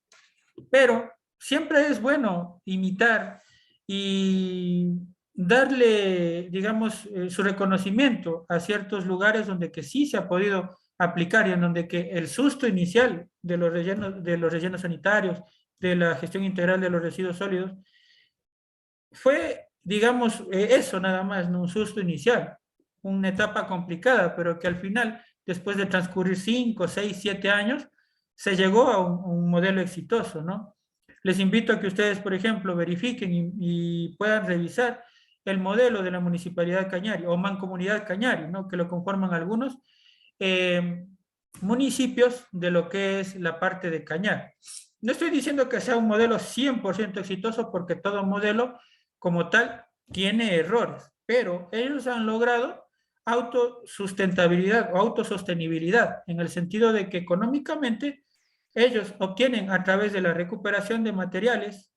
Pero siempre es bueno imitar y darle, digamos, su reconocimiento a ciertos lugares donde que sí se ha podido aplicar y en donde que el susto inicial de los rellenos sanitarios, de la gestión integral de los residuos sólidos, fue, digamos, eso nada más, ¿no? Un susto inicial, una etapa complicada, pero que al final, después de transcurrir 5, 6, 7 años, se llegó a un modelo exitoso, ¿no? Les invito a que ustedes, por ejemplo, verifiquen y puedan revisar el modelo de la Municipalidad Cañari o Mancomunidad Cañari, ¿no? Que lo conforman algunos eh, municipios de lo que es la parte de Cañar. No estoy diciendo que sea un modelo 100% exitoso porque todo modelo como tal tiene errores, pero ellos han logrado autosustentabilidad o autosostenibilidad en el sentido de que económicamente ellos obtienen a través de la recuperación de materiales,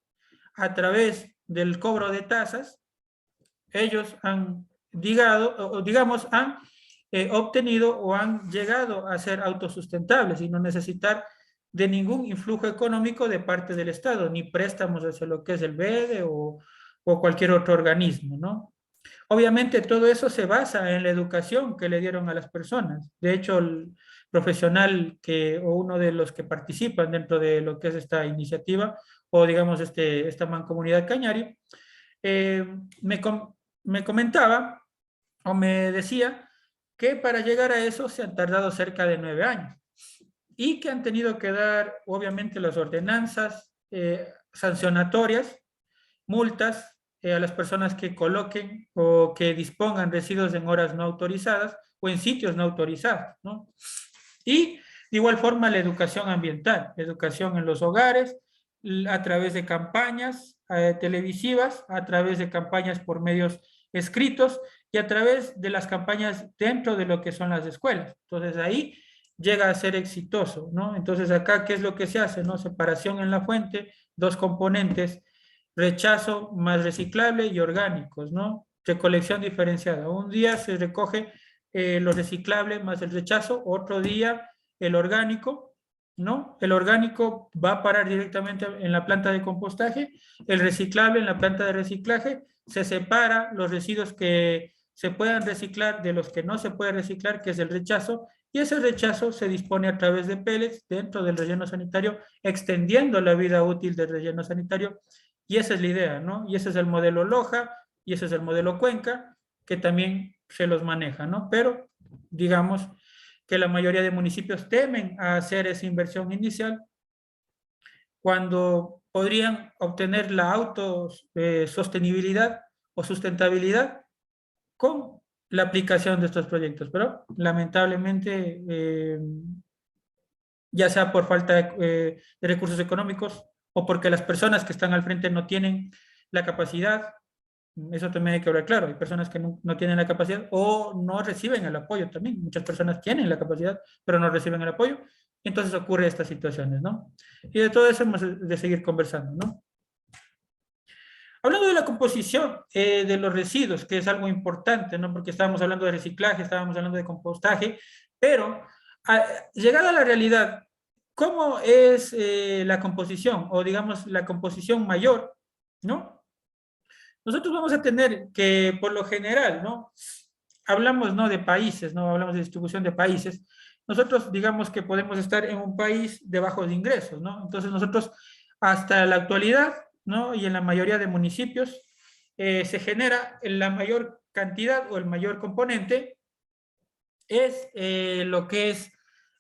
a través del cobro de tasas, ellos han digamos, han obtenido o han llegado a ser autosustentables y no necesitar de ningún influjo económico de parte del Estado, ni préstamos hacia lo que es el BEDE o cualquier otro organismo, ¿no? Obviamente todo eso se basa en la educación que le dieron a las personas. De hecho, el profesional o uno de los que participan dentro de lo que es esta iniciativa o digamos esta mancomunidad Cañari, eh, me, me comentaba o me decía que para llegar a eso se han tardado cerca de 9 años y que han tenido que dar, obviamente, las ordenanzas sancionatorias, multas a las personas que coloquen o que dispongan residuos en horas no autorizadas o en sitios no autorizados, ¿no? Y de igual forma la educación ambiental, educación en los hogares, a través de campañas televisivas, a través de campañas por medios escritos y a través de las campañas dentro de lo que son las escuelas. Entonces ahí llega a ser exitoso, ¿no? Entonces acá, ¿qué es lo que se hace, no? Separación en la fuente, dos componentes, rechazo más reciclable y orgánicos, ¿no? Recolección diferenciada. Un día se recoge lo reciclable más el rechazo, otro día el orgánico, ¿no? El orgánico va a parar directamente en la planta de compostaje, el reciclable en la planta de reciclaje, se separa los residuos que se puedan reciclar de los que no se puede reciclar, que es el rechazo, y ese rechazo se dispone a través de pellets dentro del relleno sanitario, extendiendo la vida útil del relleno sanitario, y esa es la idea, ¿no? Y ese es el modelo Loja, y ese es el modelo Cuenca, que también se los maneja, ¿no? Pero digamos que la mayoría de municipios temen a hacer esa inversión inicial cuando podrían obtener la autosostenibilidad o sustentabilidad con la aplicación de estos proyectos, pero lamentablemente, ya sea por falta de recursos económicos o porque las personas que están al frente no tienen la capacidad, eso también hay que hablar claro, hay personas que no tienen la capacidad o no reciben el apoyo también, muchas personas tienen la capacidad, pero no reciben el apoyo, entonces ocurre estas situaciones, ¿no? Y de todo eso hemos de seguir conversando, ¿no? Hablando de la composición de los residuos, que es algo importante, ¿no? Porque estábamos hablando de reciclaje, estábamos hablando de compostaje, pero llegada a la realidad, ¿cómo es la composición o digamos la composición mayor, ¿no? Nosotros vamos a tener que, por lo general, ¿no? Hablamos, ¿no? De países, ¿no? Hablamos de distribución de países. Nosotros, digamos que podemos estar en un país de bajos ingresos, ¿no? Entonces nosotros, hasta la actualidad, ¿no? Y en la mayoría de municipios, se genera la mayor cantidad o el mayor componente es lo que es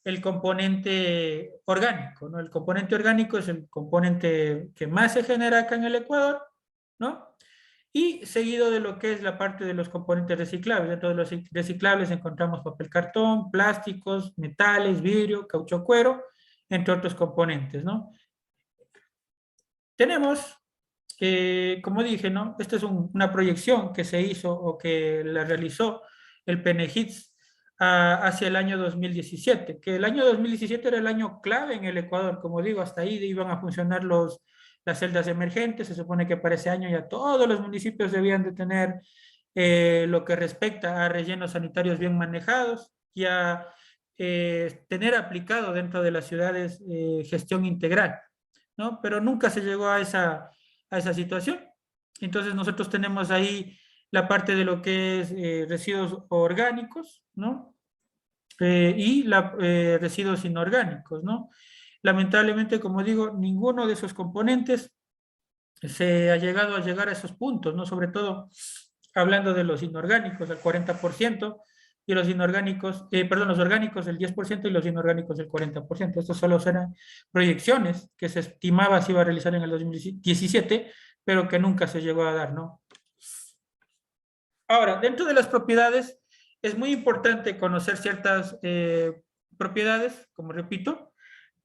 el componente orgánico, ¿no? El componente orgánico es el componente que más se genera acá en el Ecuador, ¿no? Y seguido de lo que es la parte de los componentes reciclables. Dentro de los reciclables encontramos papel cartón, plásticos, metales, vidrio, caucho cuero, entre otros componentes, ¿no? Tenemos, como dije, ¿no? Esta es una proyección que se hizo o que la realizó el PNHITS hacia el año 2017, que el año 2017 era el año clave en el Ecuador, como digo, hasta ahí iban a funcionar las celdas emergentes, se supone que para ese año ya todos los municipios debían de tener lo que respecta a rellenos sanitarios bien manejados y a tener aplicado dentro de las ciudades gestión integral, ¿no? Pero nunca se llegó a esa situación. Entonces nosotros tenemos ahí la parte de lo que es residuos orgánicos, ¿no? Residuos inorgánicos, ¿no? Lamentablemente, como digo, ninguno de esos componentes se ha llegado a llegar a esos puntos, ¿no? Sobre todo hablando de los inorgánicos, el 40%, y los inorgánicos, perdón, los orgánicos el 10% y los inorgánicos el 40%. Estos solo eran proyecciones que se estimaba se iba a realizar en el 2017, pero que nunca se llegó a dar, ¿no? Ahora, dentro de las propiedades, es muy importante conocer ciertas propiedades, como repito.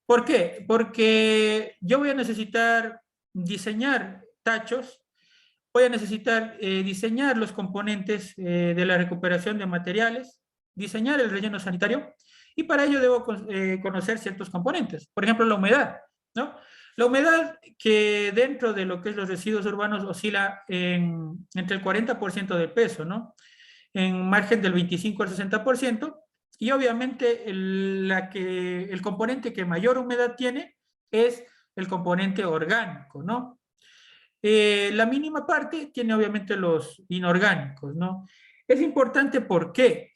¿Por qué? Porque yo voy a necesitar diseñar tachos, voy a necesitar diseñar los componentes de la recuperación de materiales, diseñar el relleno sanitario, y para ello debo conocer ciertos componentes. Por ejemplo, la humedad, ¿no? La humedad que dentro de lo que es los residuos urbanos oscila entre el 40% del peso, ¿no? En margen del 25 al 60%, y obviamente el componente que mayor humedad tiene es el componente orgánico, ¿no? La mínima parte tiene obviamente los inorgánicos, ¿no? Es importante, ¿por qué?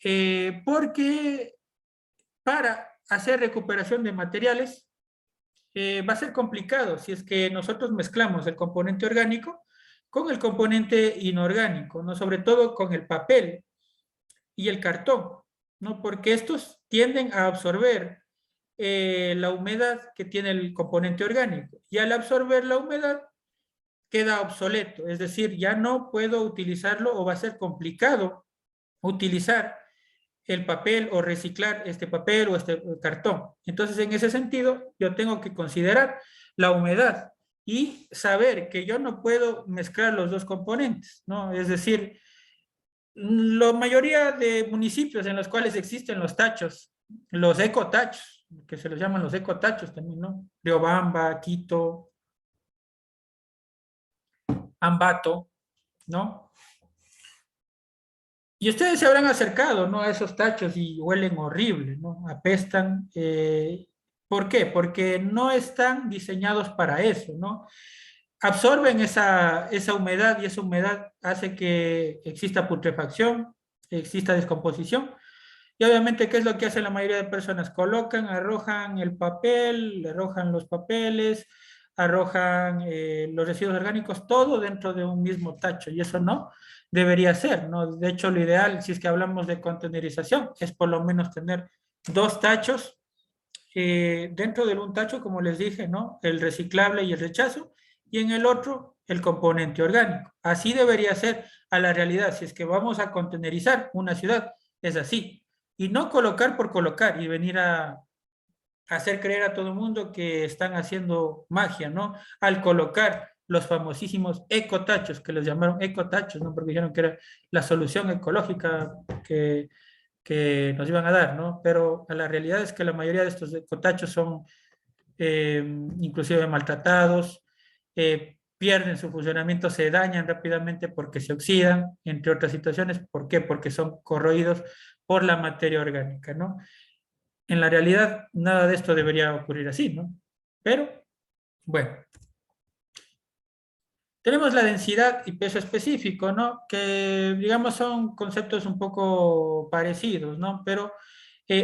Porque para hacer recuperación de materiales va a ser complicado si es que nosotros mezclamos el componente orgánico con el componente inorgánico, ¿no? Sobre todo con el papel y el cartón, ¿no? Porque estos tienden a absorber la humedad que tiene el componente orgánico, y al absorber la humedad queda obsoleto, es decir, ya no puedo utilizarlo o va a ser complicado utilizar el papel o reciclar este papel o este cartón. Entonces, en ese sentido, yo tengo que considerar la humedad y saber que yo no puedo mezclar los dos componentes, ¿no? Es decir, la mayoría de municipios en los cuales existen los tachos, los ecotachos, que se los llaman los ecotachos también, ¿no? Riobamba, Quito, Ambato, ¿no? Y ustedes se habrán acercado, ¿no? A esos tachos y huelen horrible, ¿no? Apestan. ¿Por qué? Porque no están diseñados para eso, ¿no? Absorben esa humedad, y esa humedad hace que exista putrefacción, exista descomposición. Y obviamente, ¿qué es lo que hace la mayoría de personas? Colocan, arrojan el papel, arrojan los papeles, arrojan los residuos orgánicos, todo dentro de un mismo tacho, y eso no debería ser, ¿no? De hecho, lo ideal, si es que hablamos de contenerización, es por lo menos tener dos tachos dentro de un tacho, como les dije, ¿no? El reciclable y el rechazo, y en el otro el componente orgánico. Así debería ser a la realidad. Si es que vamos a contenerizar una ciudad, es así. Y no colocar por colocar y venir a hacer creer a todo el mundo que están haciendo magia, ¿no? Al colocar los famosísimos ecotachos, que los llamaron ecotachos, ¿no? Porque dijeron que era la solución ecológica que, que nos iban a dar, ¿no? Pero la realidad es que la mayoría de estos ecotachos son inclusive maltratados, pierden su funcionamiento, se dañan rápidamente porque se oxidan, entre otras situaciones. ¿Por qué? Porque son corroídos por la materia orgánica, ¿no? En la realidad, nada de esto debería ocurrir así, ¿no? Pero, bueno, tenemos la densidad y peso específico, ¿no? Que, digamos, son conceptos un poco parecidos, ¿no? Pero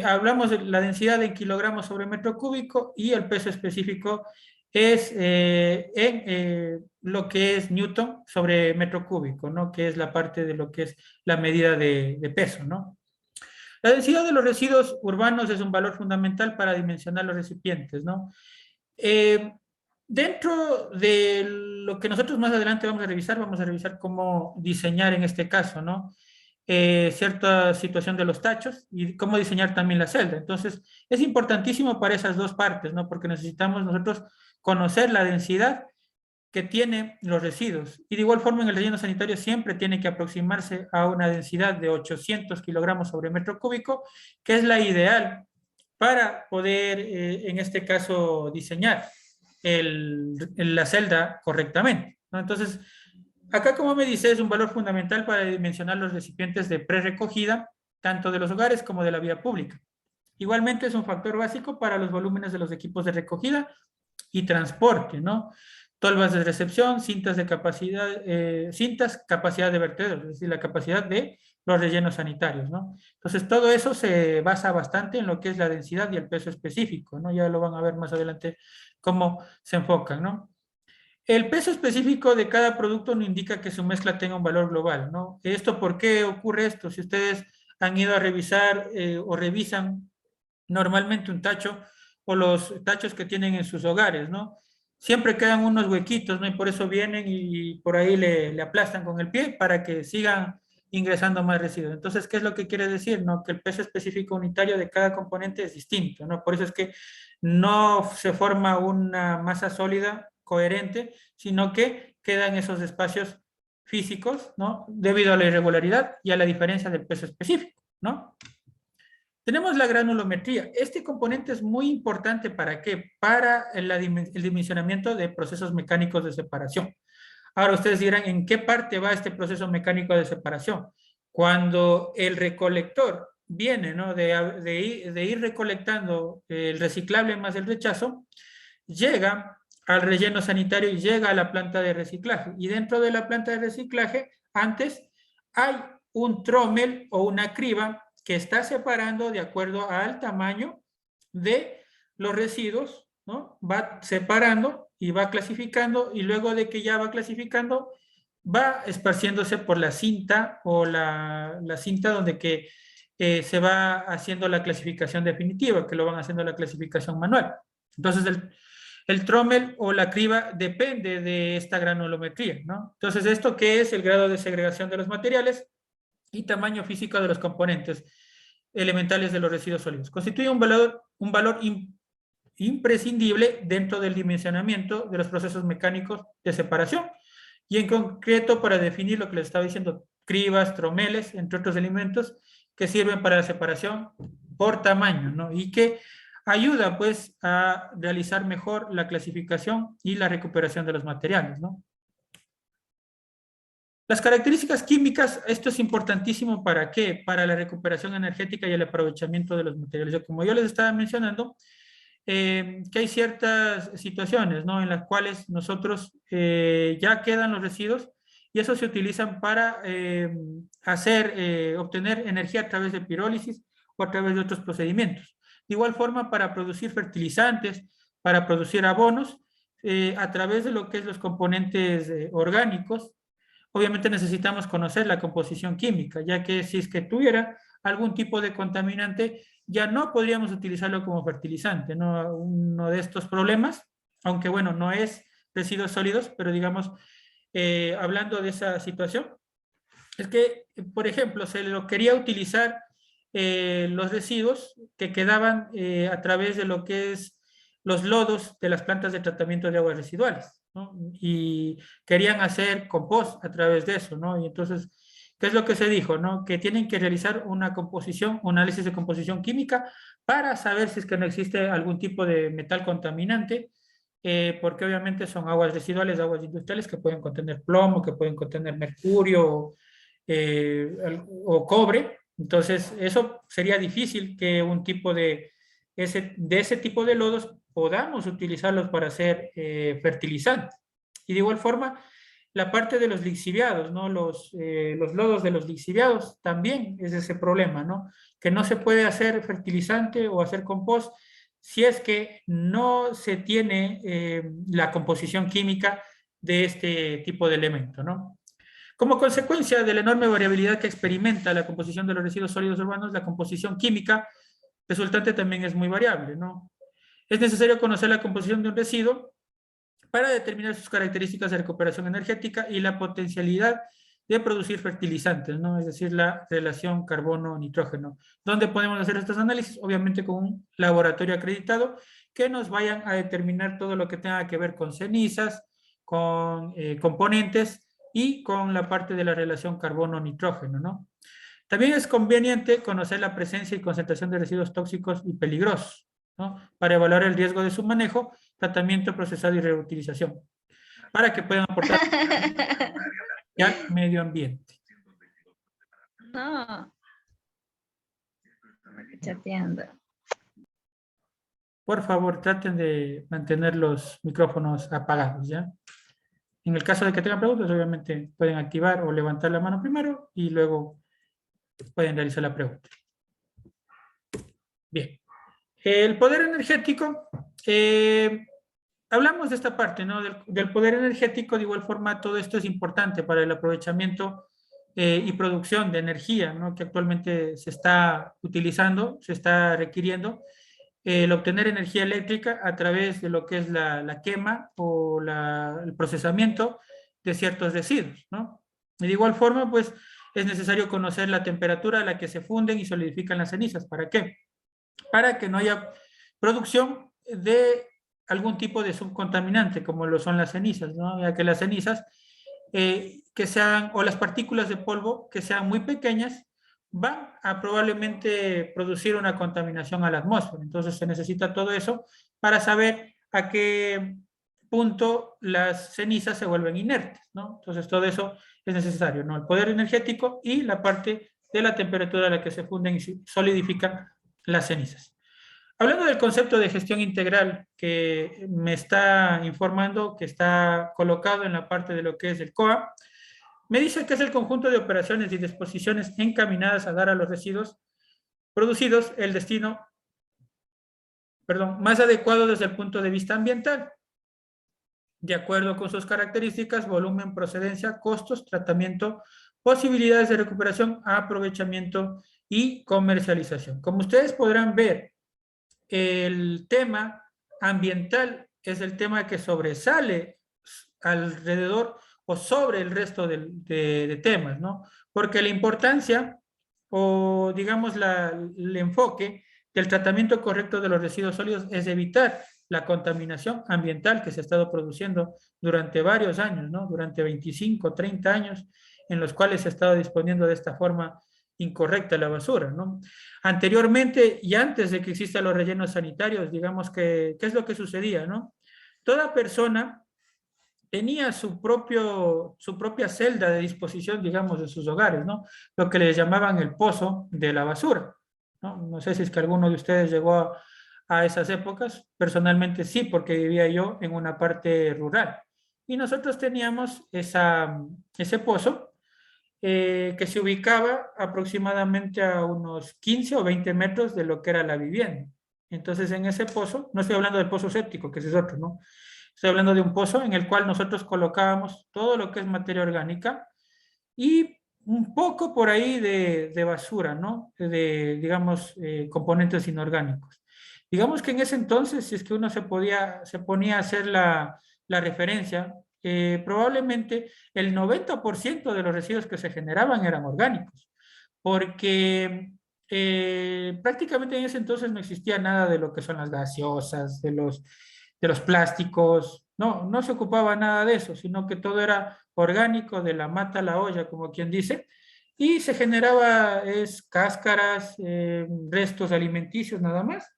hablamos de la densidad en kilogramos sobre metro cúbico, y el peso específico es lo que es Newton sobre metro cúbico, ¿no? Que es la parte de lo que es la medida de peso, ¿no? La densidad de los residuos urbanos es un valor fundamental para dimensionar los recipientes, ¿no? Eh, Dentro de lo que nosotros más adelante vamos a revisar cómo diseñar en este caso, ¿no? Cierta situación de los tachos y cómo diseñar también la celda. Entonces, es importantísimo para esas dos partes, ¿no? Porque necesitamos nosotros conocer la densidad que tiene los residuos. Y de igual forma, en el relleno sanitario siempre tiene que aproximarse a una densidad de 800 kilogramos sobre metro cúbico, que es la ideal para poder, en este caso, diseñar la celda correctamente, ¿no? Entonces, acá, como me dice, es un valor fundamental para dimensionar los recipientes de pre-recogida, tanto de los hogares como de la vía pública. Igualmente es un factor básico para los volúmenes de los equipos de recogida y transporte, ¿no? Tolvas de recepción, cintas, capacidad de vertederos, es decir, la capacidad de los rellenos sanitarios, ¿no? Entonces, todo eso se basa bastante en lo que es la densidad y el peso específico, ¿no? Ya lo van a ver más adelante cómo se enfocan, ¿no? El peso específico de cada producto no indica que su mezcla tenga un valor global, ¿no? ¿Esto por qué ocurre esto? Si ustedes han ido a revisar o revisan normalmente un tacho o los tachos que tienen en sus hogares, ¿no? Siempre quedan unos huequitos, ¿no? Y por eso vienen y por ahí le aplastan con el pie para que sigan ingresando más residuos. Entonces, ¿qué es lo que quiere decir? ¿No? Que el peso específico unitario de cada componente es distinto, ¿no? Por eso es que no se forma una masa sólida coherente, sino que quedan esos espacios físicos, ¿no? Debido a la irregularidad y a la diferencia del peso específico, ¿no? Tenemos la granulometría. Este componente es muy importante ¿para qué? Para el dimensionamiento de procesos mecánicos de separación. Ahora ustedes dirán, ¿en qué parte va este proceso mecánico de separación? Cuando el recolector viene, ¿no? de ir recolectando el reciclable más el rechazo, llega al relleno sanitario y llega a la planta de reciclaje. Y dentro de la planta de reciclaje, antes hay un trommel o una criba que está separando de acuerdo al tamaño de los residuos, ¿no? Va separando y va clasificando, y luego de que ya va clasificando, va esparciéndose por la cinta o la cinta donde que se va haciendo la clasificación definitiva, que lo van haciendo la clasificación manual. Entonces, el trommel o la criba depende de esta granulometría, ¿no? Entonces, ¿esto qué es? El grado de segregación de los materiales y tamaño físico de los componentes elementales de los residuos sólidos. Constituye un valor imprescindible dentro del dimensionamiento de los procesos mecánicos de separación, y en concreto para definir lo que les estaba diciendo, cribas, tromeles, entre otros elementos que sirven para la separación por tamaño, ¿no? Y que ayuda pues a realizar mejor la clasificación y la recuperación de los materiales, ¿no? Las características químicas, esto es importantísimo ¿para qué? Para la recuperación energética y el aprovechamiento de los materiales. Como yo les estaba mencionando, que hay ciertas situaciones, ¿no? En las cuales nosotros ya quedan los residuos y esos se utilizan para obtener energía a través de pirólisis o a través de otros procedimientos. De igual forma, para producir fertilizantes, para producir abonos, a través de lo que es los componentes orgánicos. Obviamente necesitamos conocer la composición química, ya que si es que tuviera algún tipo de contaminante, ya no podríamos utilizarlo como fertilizante, ¿no? Uno de estos problemas, aunque bueno, no es residuos sólidos, pero digamos, hablando de esa situación, es que, por ejemplo, se lo quería utilizar los residuos que quedaban a través de lo que es los lodos de las plantas de tratamiento de aguas residuales, ¿no? Y querían hacer compost a través de eso, ¿no? Y entonces, ¿qué es lo que se dijo, no? Que tienen que realizar una composición, un análisis de composición química para saber si es que no existe algún tipo de metal contaminante, porque obviamente son aguas residuales, aguas industriales que pueden contener plomo, que pueden contener mercurio o cobre. Entonces, eso sería difícil que un tipo de ese tipo de lodos podamos utilizarlos para hacer fertilizantes. Y de igual forma, la parte de los lixiviados, ¿no? Los lodos de los lixiviados también es ese problema, ¿no? Que no se puede hacer fertilizante o hacer compost si es que no se tiene la composición química de este tipo de elemento, ¿no? Como consecuencia de la enorme variabilidad que experimenta la composición de los residuos sólidos urbanos, la composición química resultante también es muy variable, ¿no? Es necesario conocer la composición de un residuo para determinar sus características de recuperación energética y la potencialidad de producir fertilizantes, ¿no? Es decir, la relación carbono-nitrógeno. ¿Dónde podemos hacer estos análisis? Obviamente con un laboratorio acreditado que nos vayan a determinar todo lo que tenga que ver con cenizas, con componentes y con la parte de la relación carbono-nitrógeno, ¿no? También es conveniente conocer la presencia y concentración de residuos tóxicos y peligrosos, ¿no? Para evaluar el riesgo de su manejo, tratamiento, procesado y reutilización, para que puedan aportar al medio ambiente. No. Chateando. Por favor, traten de mantener los micrófonos apagados, ¿ya? En el caso de que tengan preguntas, obviamente pueden activar o levantar la mano primero y luego pueden realizar la pregunta. Bien. El poder energético, hablamos de esta parte, ¿no? Del poder energético, de igual forma, todo esto es importante para el aprovechamiento y producción de energía, ¿no? Que actualmente se está utilizando, se está requiriendo, el obtener energía eléctrica a través de lo que es la quema o el procesamiento de ciertos residuos, ¿no? Y de igual forma, pues, es necesario conocer la temperatura a la que se funden y solidifican las cenizas. ¿Para qué? Para que no haya producción de algún tipo de subcontaminante, como lo son las cenizas, ¿no? Ya que las cenizas que sean, o las partículas de polvo que sean muy pequeñas, van a probablemente producir una contaminación a la atmósfera. Entonces se necesita todo eso para saber a qué punto las cenizas se vuelven inertes, ¿no? Entonces todo eso es necesario, ¿no? El poder energético y la parte de la temperatura a la que se funden y solidifican las cenizas. Hablando del concepto de gestión integral que me está informando, que está colocado en la parte de lo que es el COA, me dice que es el conjunto de operaciones y disposiciones encaminadas a dar a los residuos producidos el destino, perdón, más adecuado desde el punto de vista ambiental, de acuerdo con sus características, volumen, procedencia, costos, tratamiento, posibilidades de recuperación, aprovechamiento y comercialización. Como ustedes podrán ver, el tema ambiental es el tema que sobresale alrededor o sobre el resto de temas, ¿no? Porque la importancia o digamos el enfoque del tratamiento correcto de los residuos sólidos es evitar la contaminación ambiental que se ha estado produciendo durante varios años, ¿no? Durante 25, 30 años en los cuales se ha estado disponiendo de esta forma incorrecta la basura, ¿no? Anteriormente y antes de que existan los rellenos sanitarios, digamos que, ¿qué es lo que sucedía, no? Toda persona tenía su propia celda de disposición, digamos, de sus hogares, ¿no? Lo que les llamaban el pozo de la basura, ¿no? No sé si es que alguno de ustedes llegó a esas épocas. Personalmente sí, porque vivía yo en una parte rural. Y nosotros teníamos ese pozo que se ubicaba aproximadamente a unos 15 o 20 metros de lo que era la vivienda. Entonces, en ese pozo, no estoy hablando del pozo séptico, que ese es otro, ¿no? Estoy hablando de un pozo en el cual nosotros colocábamos todo lo que es materia orgánica y un poco por ahí de basura, ¿no? De, digamos, componentes inorgánicos. Digamos que en ese entonces, si es que uno se ponía a hacer la referencia, probablemente el 90% de los residuos que se generaban eran orgánicos, porque prácticamente en ese entonces no existía nada de lo que son las gaseosas, de los plásticos, no, no se ocupaba nada de eso, sino que todo era orgánico, de la mata a la olla, como quien dice, y se generaba cáscaras, restos alimenticios nada más,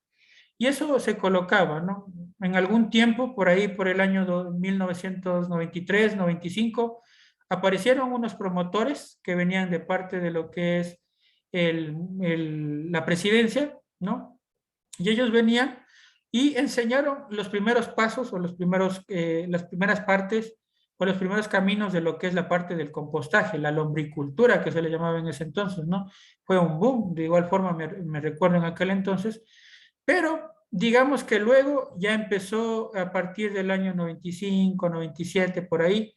y eso se colocaba, ¿no? En algún tiempo, por ahí, por el año 1993, 95, aparecieron unos promotores que venían de parte de lo que es la presidencia, ¿no? Y ellos venían y enseñaron los primeros pasos o las primeras partes o los primeros caminos de lo que es la parte del compostaje, la lombricultura que se le llamaba en ese entonces, ¿no? Fue un boom, de igual forma me recuerdo en aquel entonces, pero digamos que luego ya empezó a partir del año 95, 97, por ahí,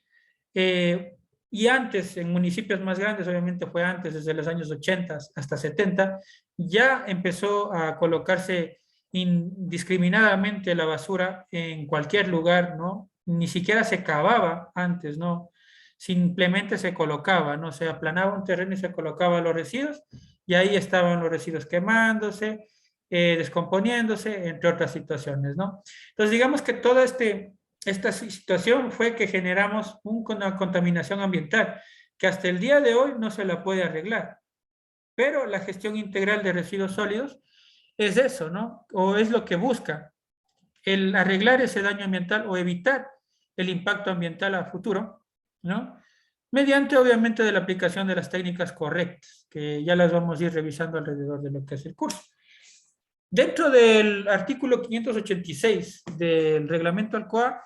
eh, y antes, en municipios más grandes, obviamente fue antes, desde los años 80 hasta 70, ya empezó a colocarse indiscriminadamente la basura en cualquier lugar, ¿no? Ni siquiera se cavaba antes, ¿no? Simplemente se colocaba, ¿no? Se aplanaba un terreno y se colocaba los residuos, y ahí estaban los residuos quemándose, descomponiéndose, entre otras situaciones, ¿no? Entonces, digamos que toda esta situación fue que generamos una contaminación ambiental que hasta el día de hoy no se la puede arreglar. Pero la gestión integral de residuos sólidos es eso, ¿no? O es lo que busca, el arreglar ese daño ambiental o evitar el impacto ambiental a futuro, ¿no? Mediante, obviamente, de la aplicación de las técnicas correctas, que ya las vamos a ir revisando alrededor de lo que es el curso. Dentro del artículo 586 del reglamento ALCOA,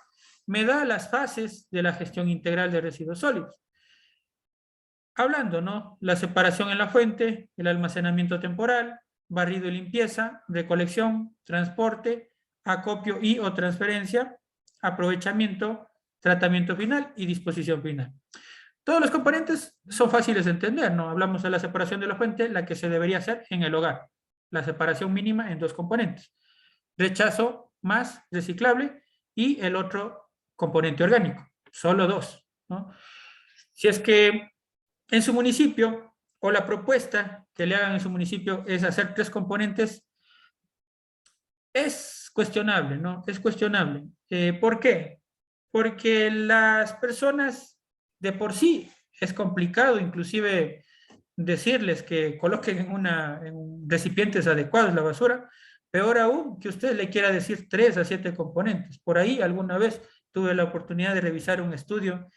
me da las fases de la gestión integral de residuos sólidos. Hablando, ¿no? La separación en la fuente, el almacenamiento temporal, barrido y limpieza, recolección, transporte, acopio y o transferencia, aprovechamiento, tratamiento final y disposición final. Todos los componentes son fáciles de entender, ¿no? Hablamos de la separación de la fuente, la que se debería hacer en el hogar. La separación mínima en dos componentes. Rechazo más reciclable y el otro componente orgánico. Solo dos, ¿no? Si es que en su municipio o la propuesta que le hagan en su municipio es hacer tres componentes, es cuestionable, ¿no? Es cuestionable. ¿Por qué? Porque las personas de por sí es complicado inclusive decirles que coloquen en recipientes adecuados la basura, peor aún que usted le quiera decir 3 a 7 componentes. Por ahí alguna vez tuve la oportunidad de revisar un estudio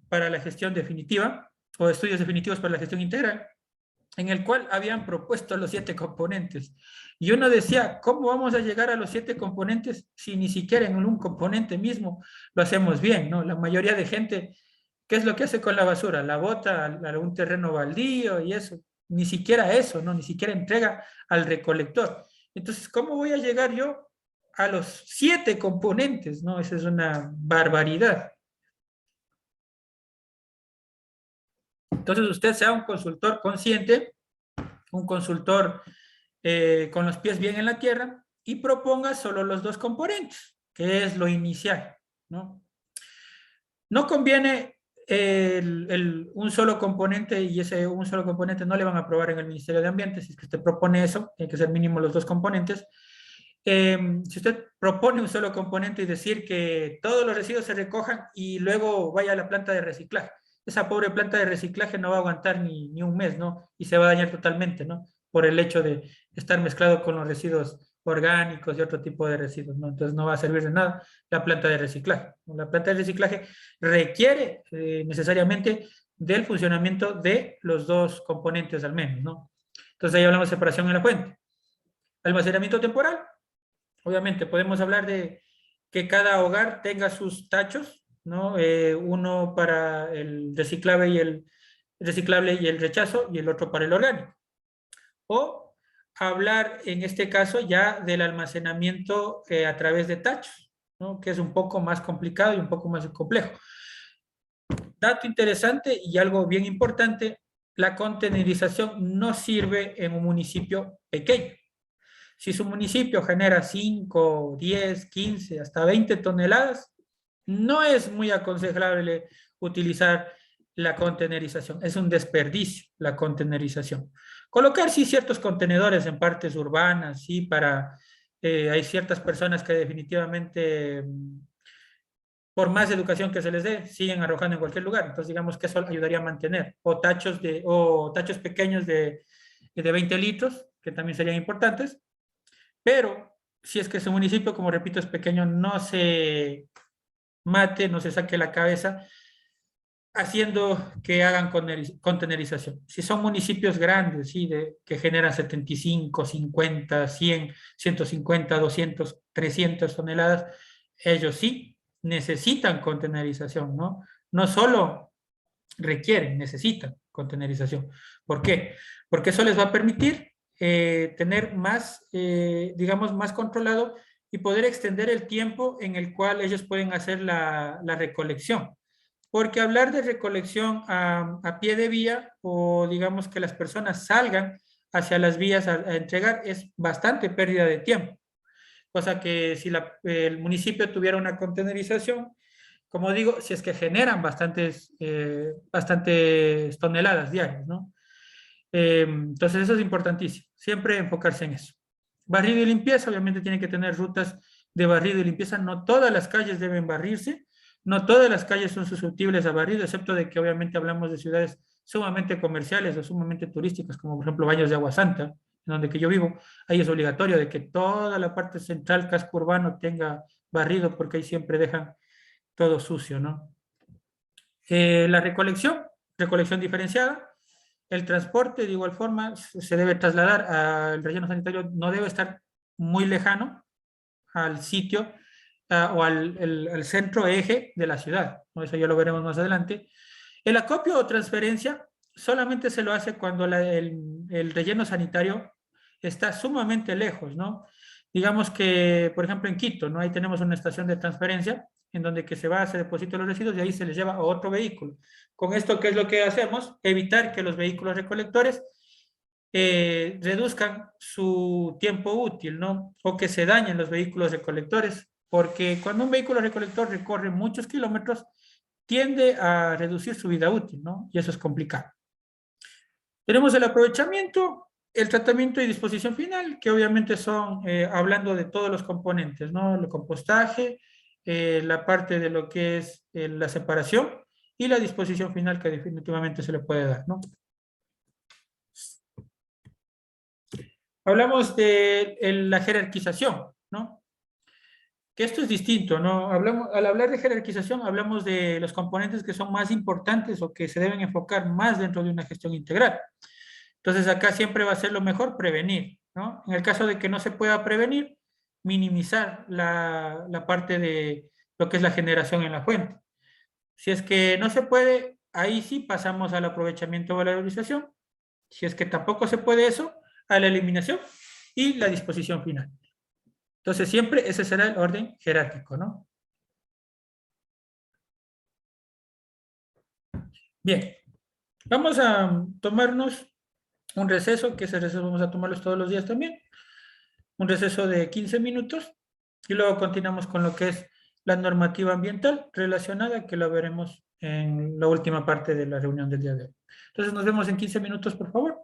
para la gestión definitiva o estudios definitivos para la gestión integral, en el cual habían propuesto los 7 componentes. Y uno decía, ¿cómo vamos a llegar a los 7 componentes si ni siquiera en un componente mismo lo hacemos bien, ¿no? La mayoría de gente, ¿qué es lo que hace con la basura? La bota a un terreno baldío y eso. Ni siquiera eso, ¿no? Ni siquiera entrega al recolector. Entonces, ¿cómo voy a llegar yo a los 7 componentes, ¿no? Esa es una barbaridad. Entonces, usted sea un consultor consciente, un consultor con los pies bien en la tierra y proponga solo los dos componentes, que es lo inicial, ¿no? No conviene un solo componente y ese un solo componente no le van a aprobar en el Ministerio de Ambiente. Si es que usted propone eso, tiene que ser mínimo los dos componentes. Si usted propone un solo componente y decir que todos los residuos se recojan y luego vaya a la planta de reciclaje, esa pobre planta de reciclaje no va a aguantar ni un mes, ¿no? Y se va a dañar totalmente, ¿no? Por el hecho de estar mezclado con los residuos orgánicos y otro tipo de residuos, ¿no? Entonces no va a servir de nada la planta de reciclaje. La planta de reciclaje requiere necesariamente del funcionamiento de los dos componentes al menos, ¿no? Entonces ahí hablamos de separación en la fuente. Almacenamiento temporal. Obviamente podemos hablar de que cada hogar tenga sus tachos, ¿no? Uno para el reciclable y el rechazo y el otro para el orgánico. O hablar en este caso ya del almacenamiento a través de tachos, ¿no? Que es un poco más complicado y un poco más complejo. Dato interesante y algo bien importante, la contenerización no sirve en un municipio pequeño. Si su municipio genera 5, 10, 15, hasta 20 toneladas, no es muy aconsejable utilizar la contenerización. Es un desperdicio la contenerización. Colocar, sí, ciertos contenedores en partes urbanas, sí, hay ciertas personas que definitivamente, por más educación que se les dé, siguen arrojando en cualquier lugar. Entonces, digamos que eso ayudaría a mantener. O tachos pequeños de 20 litros, que también serían importantes. Pero si es que su municipio, como repito, es pequeño, no se mate, no se saque la cabeza haciendo que hagan contenerización. Si son municipios grandes, ¿sí? Que generan 75, 50, 100, 150, 200, 300 toneladas, ellos sí necesitan contenerización, ¿no? No solo requieren, necesitan contenerización. ¿Por qué? Porque eso les va a permitir tener más, digamos, más controlado y poder extender el tiempo en el cual ellos pueden hacer la recolección. Porque hablar de recolección a pie de vía o digamos que las personas salgan hacia las vías a entregar es bastante pérdida de tiempo. Cosa que si el municipio tuviera una contenerización, como digo, si es que generan bastantes toneladas diarias, ¿no? Entonces eso es importantísimo, siempre enfocarse en eso. Barrido y limpieza, obviamente tiene que tener rutas de barrido y limpieza, no todas las calles deben barrirse, no todas las calles son susceptibles a barrido, excepto de que obviamente hablamos de ciudades sumamente comerciales o sumamente turísticas, como por ejemplo Baños de Agua Santa, en donde que yo vivo, ahí es obligatorio de que toda la parte central, casco urbano, tenga barrido, porque ahí siempre dejan todo sucio, ¿no? La recolección diferenciada, el transporte de igual forma se debe trasladar al relleno sanitario, no debe estar muy lejano al sitio o al centro eje de la ciudad, ¿no? Eso ya lo veremos más adelante. El acopio o transferencia solamente se lo hace cuando el relleno sanitario está sumamente lejos, ¿no? Digamos que, por ejemplo, en Quito, ¿no? Ahí tenemos una estación de transferencia en donde que se va, se depositan los residuos y ahí se les lleva a otro vehículo. Con esto, ¿qué es lo que hacemos? Evitar que los vehículos recolectores reduzcan su tiempo útil, ¿no? O que se dañen los vehículos recolectores, porque cuando un vehículo recolector recorre muchos kilómetros, tiende a reducir su vida útil, ¿no? Y eso es complicado. Tenemos el aprovechamiento, el tratamiento y disposición final, que obviamente son, hablando de todos los componentes, ¿no? El compostaje, la parte de lo que es la separación y la disposición final que definitivamente se le puede dar, ¿no? Hablamos de la jerarquización, ¿no? Que esto es distinto, ¿no? Hablamos, al hablar de jerarquización, hablamos de los componentes que son más importantes o que se deben enfocar más dentro de una gestión integral. Entonces, acá siempre va a ser lo mejor prevenir, ¿no? En el caso de que no se pueda prevenir, minimizar la parte de lo que es la generación en la fuente. Si es que no se puede, ahí sí pasamos al aprovechamiento o valorización. Si es que tampoco se puede eso, a la eliminación y la disposición final. Entonces, siempre ese será el orden jerárquico, ¿no? Bien, vamos a tomarnos un receso, que ese receso vamos a tomarlos todos los días también, un receso de 15 minutos y luego continuamos con lo que es la normativa ambiental relacionada, que lo veremos en la última parte de la reunión del día de hoy. Entonces, nos vemos en 15 minutos, por favor.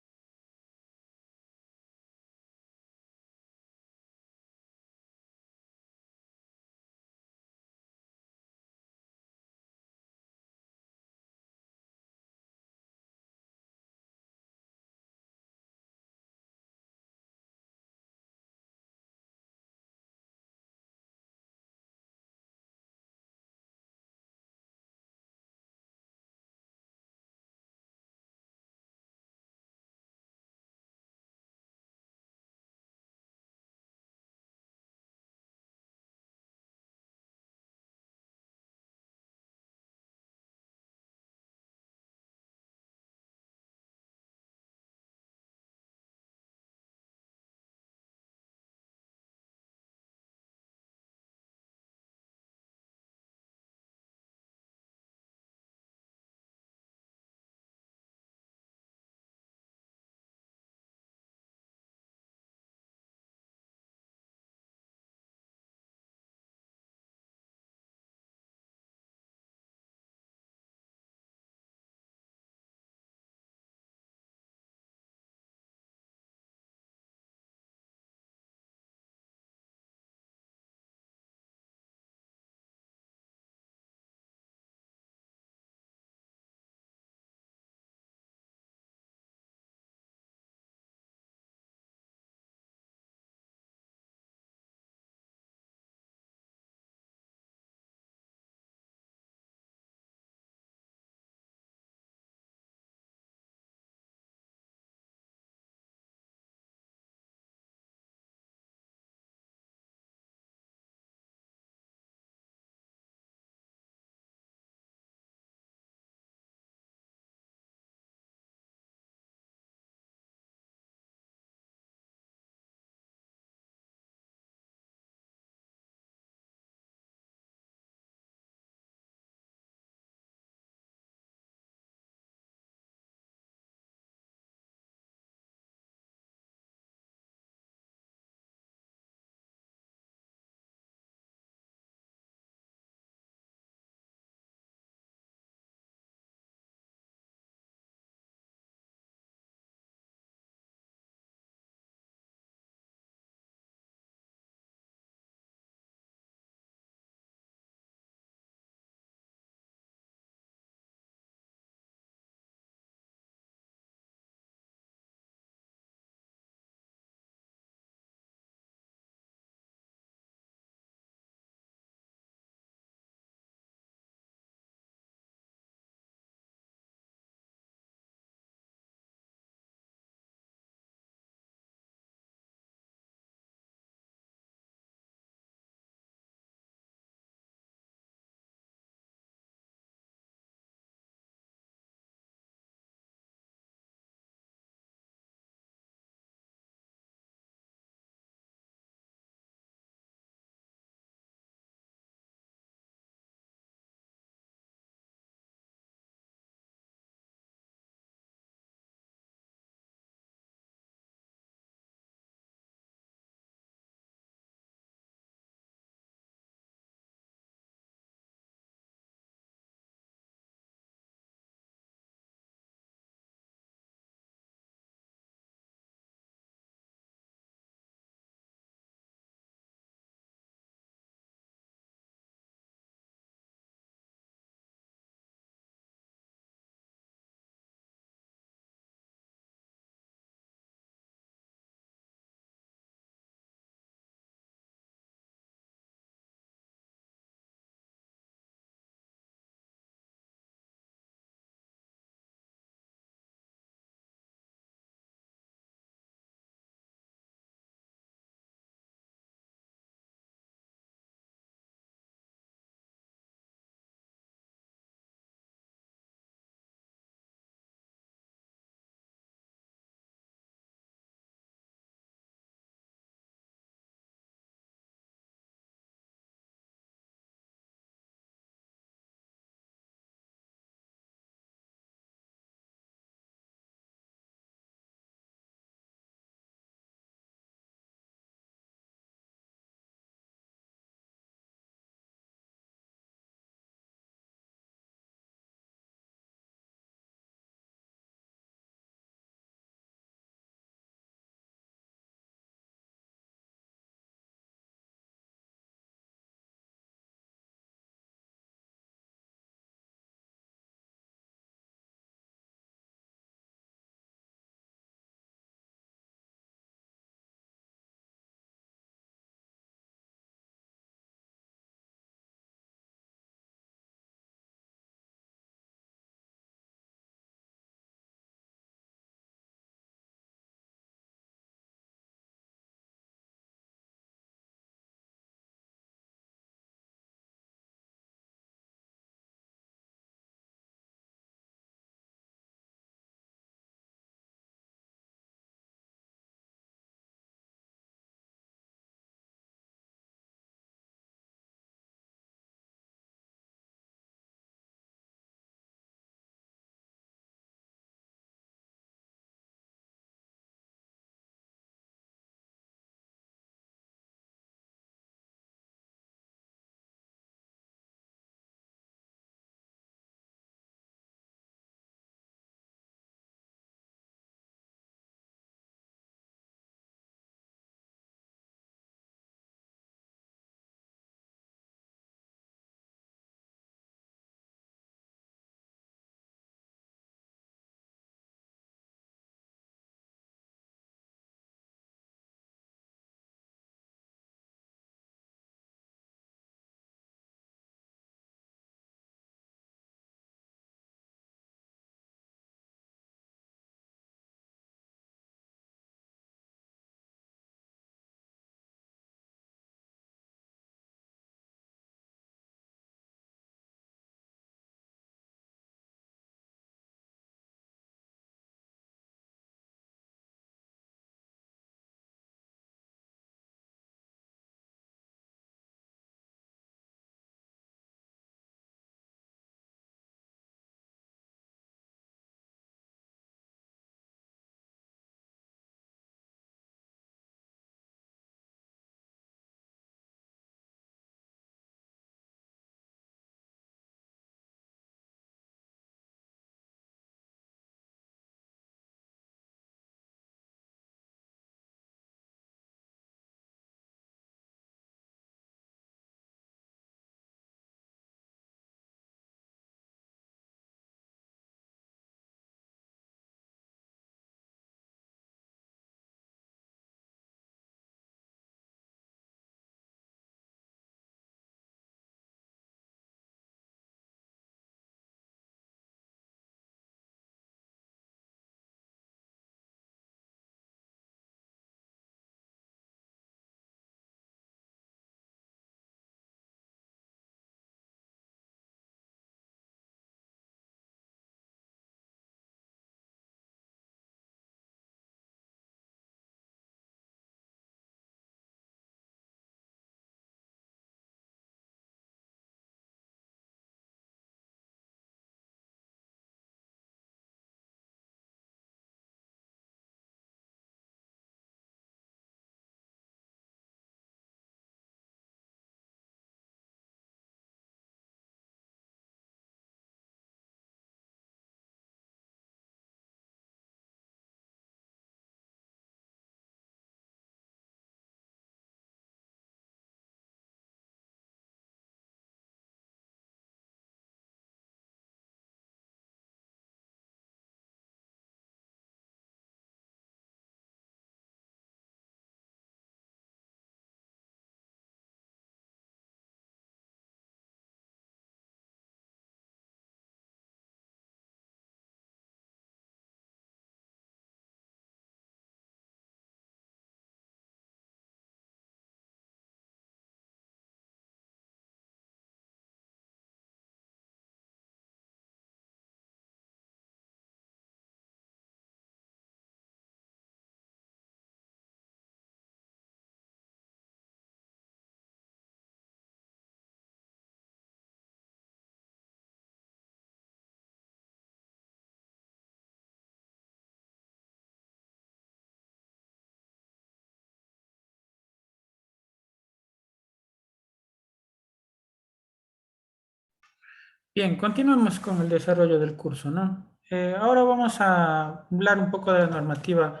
Bien, continuamos con el desarrollo del curso, ¿no? Ahora vamos a hablar un poco de la normativa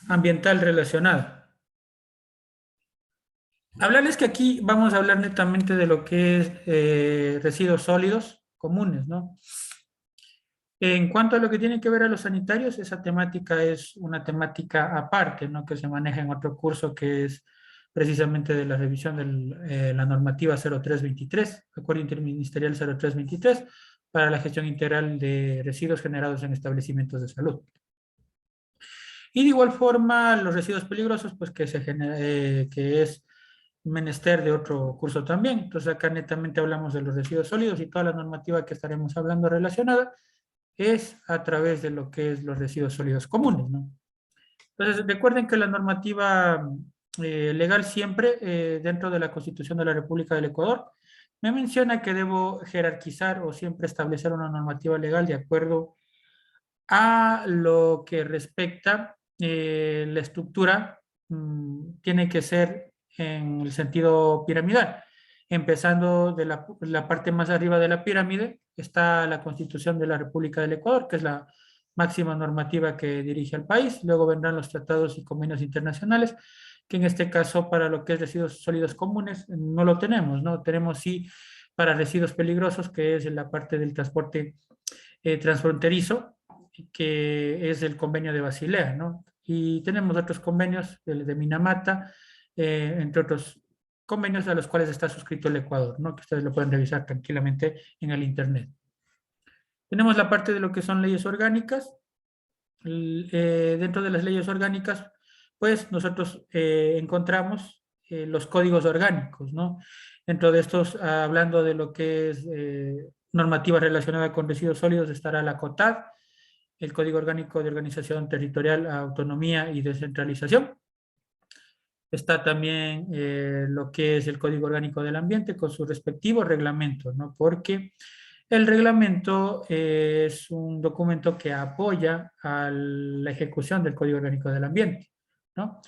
ambiental relacionada. Hablarles que aquí vamos a hablar netamente de lo que es residuos sólidos comunes, ¿no? En cuanto a lo que tiene que ver a los sanitarios, esa temática es una temática aparte, ¿no? Que se maneja en otro curso que es precisamente de la revisión de la normativa 0323, Acuerdo Interministerial 0323, para la gestión integral de residuos generados en establecimientos de salud. Y de igual forma, los residuos peligrosos, pues que, que es menester de otro curso también. Entonces acá netamente hablamos de los residuos sólidos y toda la normativa que estaremos hablando relacionada es a través de lo que es los residuos sólidos comunes, ¿no? Entonces, recuerden que la normativa legal siempre, dentro de la Constitución de la República del Ecuador, me menciona que debo jerarquizar o siempre establecer una normativa legal de acuerdo a lo que respecta la estructura, tiene que ser en el sentido piramidal. Empezando de la parte más arriba de la pirámide, está la Constitución de la República del Ecuador, que es la máxima normativa que dirige al país. Luego vendrán los tratados y convenios internacionales, que en este caso para lo que es residuos sólidos comunes no lo tenemos, ¿no? Tenemos sí para residuos peligrosos, que es en la parte del transporte transfronterizo, que es el convenio de Basilea, ¿no? Y tenemos otros convenios, el de Minamata, entre otros convenios a los cuales está suscrito el Ecuador, ¿no? Que ustedes lo pueden revisar tranquilamente en el Internet. Tenemos la parte de lo que son leyes orgánicas. Dentro de las leyes orgánicas, pues nosotros encontramos los códigos orgánicos, ¿no? Dentro de estos, hablando de lo que es normativa relacionada con residuos sólidos, estará la COTAD, el Código Orgánico de Organización Territorial, Autonomía y Descentralización. Está también lo que es el Código Orgánico del Ambiente con su respectivo reglamento, ¿no? Porque el reglamento es un documento que apoya a la ejecución del Código Orgánico del Ambiente, ¿no?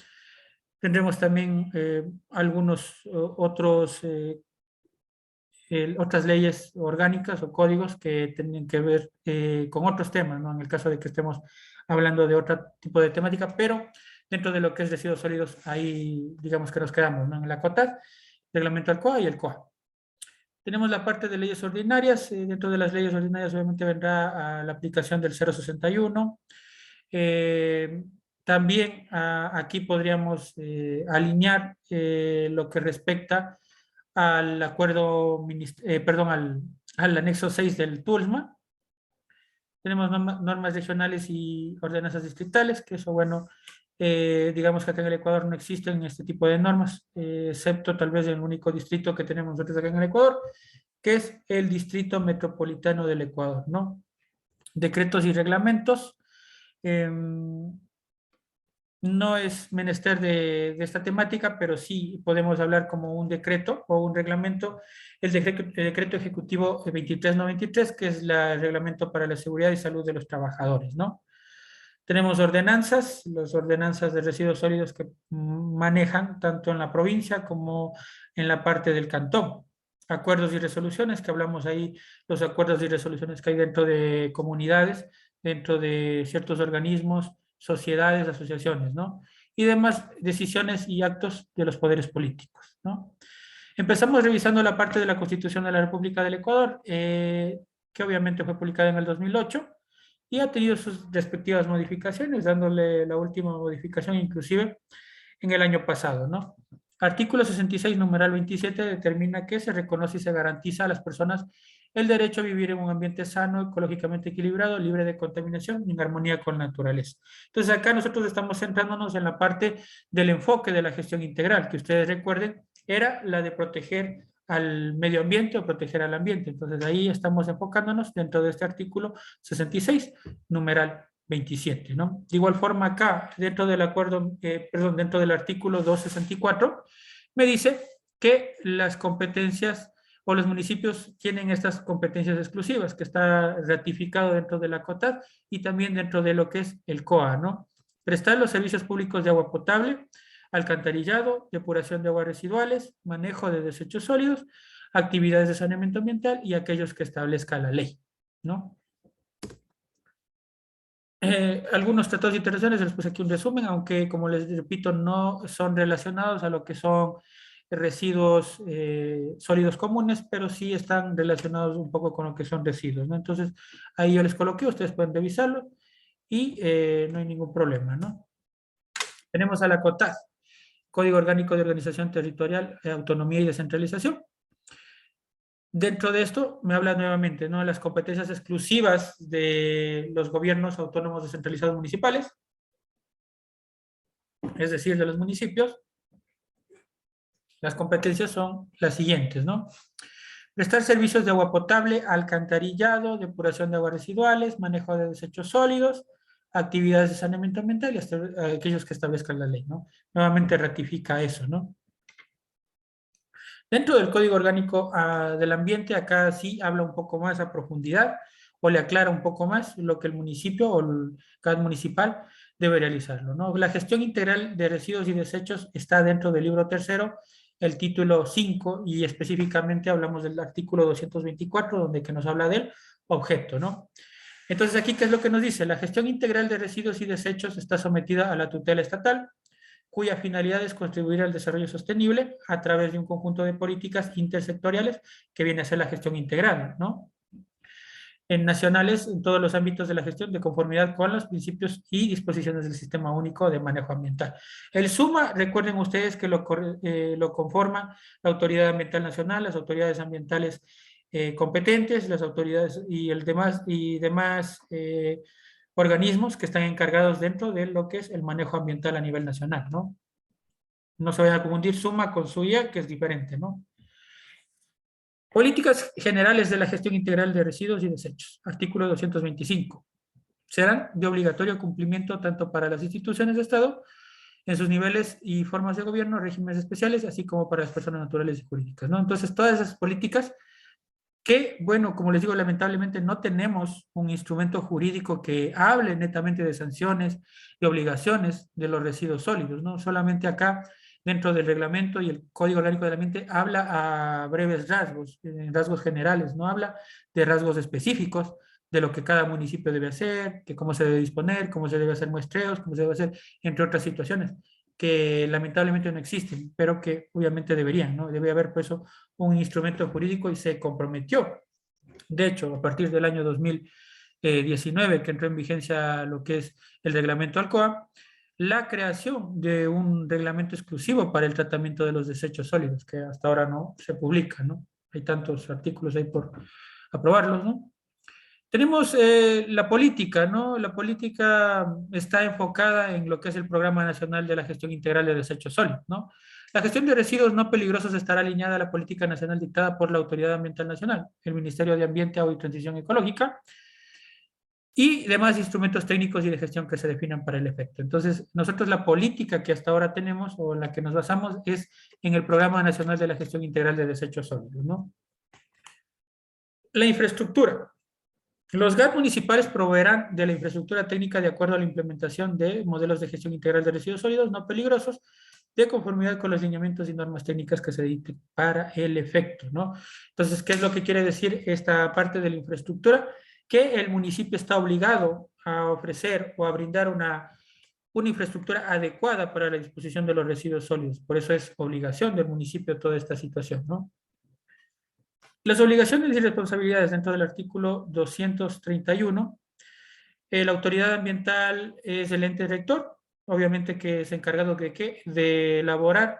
Tendremos también algunos otros otras leyes orgánicas o códigos que tienen que ver con otros temas, ¿no? En el caso de que estemos hablando de otro tipo de temática, pero dentro de lo que es residuos sólidos, ahí digamos que nos quedamos, ¿no? En la COTAD, reglamento ALCOA y el COA. Tenemos la parte de leyes ordinarias. Dentro de las leyes ordinarias obviamente vendrá a la aplicación del 061. También aquí podríamos alinear lo que respecta al acuerdo, perdón, al anexo 6 del TULMA. Tenemos normas regionales y ordenanzas distritales, que eso, bueno, digamos que acá en el Ecuador no existen este tipo de normas, excepto tal vez el único distrito que tenemos nosotros acá en el Ecuador, que es el Distrito Metropolitano del Ecuador, ¿no? Decretos y reglamentos. Eh, no es menester de esta temática, pero sí podemos hablar como un decreto o un reglamento, el decreto ejecutivo 2393, que es el reglamento para la seguridad y salud de los trabajadores, ¿no? Tenemos ordenanzas, las ordenanzas de residuos sólidos que manejan tanto en la provincia como en la parte del cantón. Acuerdos y resoluciones, que hablamos ahí, los acuerdos y resoluciones que hay dentro de comunidades, dentro de ciertos organismos, sociedades, asociaciones, ¿no? Y demás decisiones y actos de los poderes políticos, ¿no? Empezamos revisando la parte de la Constitución de la República del Ecuador, que obviamente fue publicada en el 2008 y ha tenido sus respectivas modificaciones, dándole la última modificación inclusive en el año pasado, ¿no? Artículo 66, numeral 27, determina que se reconoce y se garantiza a las personas el derecho a vivir en un ambiente sano, ecológicamente equilibrado, libre de contaminación y en armonía con la naturaleza. Entonces acá nosotros estamos centrándonos en la parte del enfoque de la gestión integral, que ustedes recuerden, era la de proteger al medio ambiente o proteger al ambiente. Entonces ahí estamos enfocándonos dentro de este artículo 66, numeral 27, ¿no? De igual forma acá, dentro del acuerdo, perdón, dentro del artículo 264, me dice que las competencias o los municipios tienen estas competencias exclusivas, que está ratificado dentro de la COTAD y también dentro de lo que es el COA, ¿no? Prestar los servicios públicos de agua potable, alcantarillado, depuración de aguas residuales, manejo de desechos sólidos, actividades de saneamiento ambiental y aquellos que establezca la ley, ¿no? Algunos tratados internacionales, les puse aquí un resumen, aunque como les repito, no son relacionados a lo que son residuos sólidos comunes, pero sí están relacionados un poco con lo que son residuos, ¿no? Entonces, ahí yo les coloqué, ustedes pueden revisarlo y no hay ningún problema, ¿no? Tenemos a la COTAD, Código Orgánico de Organización Territorial, Autonomía y Descentralización. Dentro de esto me habla nuevamente, ¿no?, de las competencias exclusivas de los gobiernos autónomos descentralizados municipales, es decir, de los municipios. Las competencias son las siguientes, ¿no? Prestar servicios de agua potable, alcantarillado, depuración de aguas residuales, manejo de desechos sólidos, actividades de saneamiento ambiental y hasta aquellos que establezcan la ley, ¿no? Nuevamente ratifica eso, ¿no? Dentro del Código Orgánico del Ambiente, acá sí habla un poco más a profundidad o le aclara un poco más lo que el municipio o el CAD municipal debe realizarlo, ¿no? La gestión integral de residuos y desechos está dentro del libro tercero, el título 5, y específicamente hablamos del artículo 224, donde que nos habla del objeto, ¿no? Entonces aquí, ¿qué es lo que nos dice? La gestión integral de residuos y desechos está sometida a la tutela estatal, cuya finalidad es contribuir al desarrollo sostenible a través de un conjunto de políticas intersectoriales que viene a ser la gestión integral, ¿no? En nacionales, en todos los ámbitos de la gestión, de conformidad con los principios y disposiciones del Sistema Único de Manejo Ambiental. El SUMA, recuerden ustedes que lo conforma la Autoridad Ambiental Nacional, las autoridades ambientales competentes, las autoridades y demás organismos que están encargados dentro de lo que es el manejo ambiental a nivel nacional, ¿no? No se vayan a confundir SUMA con SUIA, que es diferente, ¿no? Políticas generales de la gestión integral de residuos y desechos. Artículo 225. Serán de obligatorio cumplimiento tanto para las instituciones de Estado en sus niveles y formas de gobierno, regímenes especiales, así como para las personas naturales y jurídicas, ¿no? Entonces, todas esas políticas que, bueno, como les digo, lamentablemente no tenemos un instrumento jurídico que hable netamente de sanciones y obligaciones de los residuos sólidos, ¿no? Solamente acá, dentro del reglamento y el Código Orgánico del Ambiente, habla a breves rasgos, en rasgos generales, no habla de rasgos específicos de lo que cada municipio debe hacer, que cómo se debe disponer, cómo se debe hacer muestreos, cómo se debe hacer, entre otras situaciones que lamentablemente no existen, pero que obviamente deberían, ¿no? Debe haber pues un instrumento jurídico y se comprometió. De hecho, a partir del año 2019, que entró en vigencia lo que es el reglamento ALCOA, la creación de un reglamento exclusivo para el tratamiento de los desechos sólidos, que hasta ahora no se publica, ¿no? Hay tantos artículos ahí por aprobarlos, ¿no? Tenemos la política, ¿no? La política está enfocada en lo que es el Programa Nacional de la Gestión Integral de Desechos Sólidos, ¿no? La gestión de residuos no peligrosos estará alineada a la política nacional dictada por la Autoridad Ambiental Nacional, el Ministerio de Ambiente, Agua y Transición Ecológica, y demás instrumentos técnicos y de gestión que se definan para el efecto. Entonces, nosotros la política que hasta ahora tenemos o en la que nos basamos es en el Programa Nacional de la Gestión Integral de Desechos Sólidos, ¿no? La infraestructura. Los GAT municipales proveerán de la infraestructura técnica de acuerdo a la implementación de modelos de gestión integral de residuos sólidos no peligrosos, de conformidad con los lineamientos y normas técnicas que se dicten para el efecto, ¿no? Entonces, ¿qué es lo que quiere decir esta parte de la infraestructura? Que el municipio está obligado a ofrecer o a brindar una infraestructura adecuada para la disposición de los residuos sólidos. Por eso es obligación del municipio toda esta situación, ¿no? Las obligaciones y responsabilidades dentro del artículo 231. La autoridad ambiental es el ente rector, obviamente que es encargado de ¿qué? De elaborar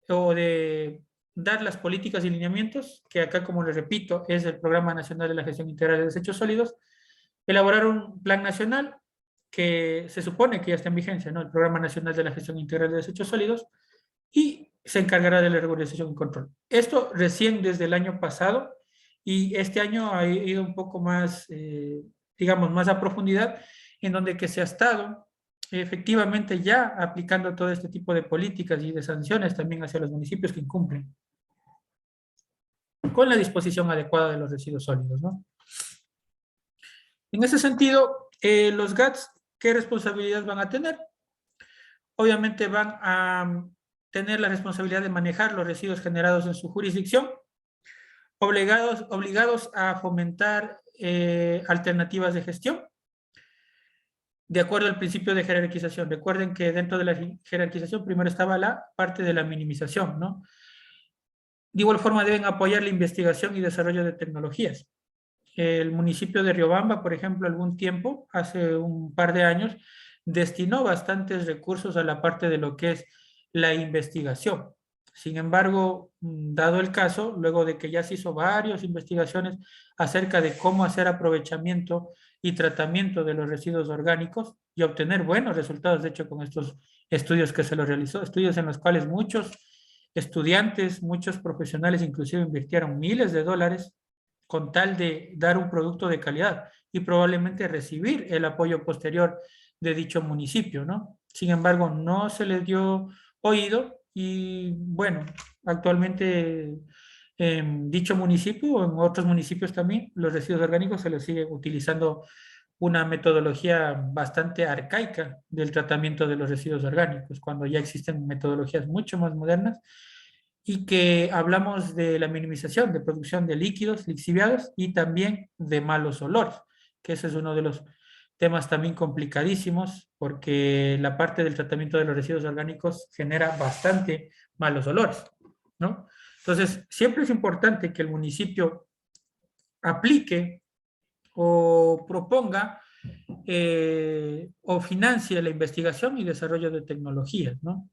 o de dar las políticas y lineamientos, que acá, como les repito, es el Programa Nacional de la Gestión Integral de Desechos Sólidos, elaborar un plan nacional que se supone que ya está en vigencia, ¿no? El Programa Nacional de la Gestión Integral de Desechos Sólidos, y se encargará de la regularización y control. Esto recién desde el año pasado, y este año ha ido un poco más, digamos, más a profundidad, en donde que se ha estado efectivamente ya aplicando todo este tipo de políticas y de sanciones también hacia los municipios que incumplen con la disposición adecuada de los residuos sólidos, ¿no? En ese sentido, los GATS, ¿qué responsabilidad van a tener? Obviamente van a tener la responsabilidad de manejar los residuos generados en su jurisdicción, obligados a fomentar alternativas de gestión, de acuerdo al principio de jerarquización. Recuerden que dentro de la jerarquización primero estaba la parte de la minimización, ¿no? De igual forma deben apoyar la investigación y desarrollo de tecnologías. El municipio de Riobamba, por ejemplo, algún tiempo, hace un par de años, destinó bastantes recursos a la parte de lo que es la investigación. Sin embargo, dado el caso, luego de que ya se hizo varias investigaciones acerca de cómo hacer aprovechamiento y tratamiento de los residuos orgánicos y obtener buenos resultados, de hecho, con estos estudios que se los realizó, estudios en los cuales muchos estudiantes, muchos profesionales inclusive invirtieron miles de dólares con tal de dar un producto de calidad y probablemente recibir el apoyo posterior de dicho municipio, ¿no? Sin embargo, no se les dio oído y bueno, actualmente en dicho municipio o en otros municipios también, los residuos orgánicos se les sigue utilizando una metodología bastante arcaica del tratamiento de los residuos orgánicos, cuando ya existen metodologías mucho más modernas y que hablamos de la minimización de producción de líquidos, lixiviados y también de malos olores, que ese es uno de los temas también complicadísimos porque la parte del tratamiento de los residuos orgánicos genera bastante malos olores, ¿no? Entonces, siempre es importante que el municipio aplique o proponga o financie la investigación y desarrollo de tecnologías, ¿no?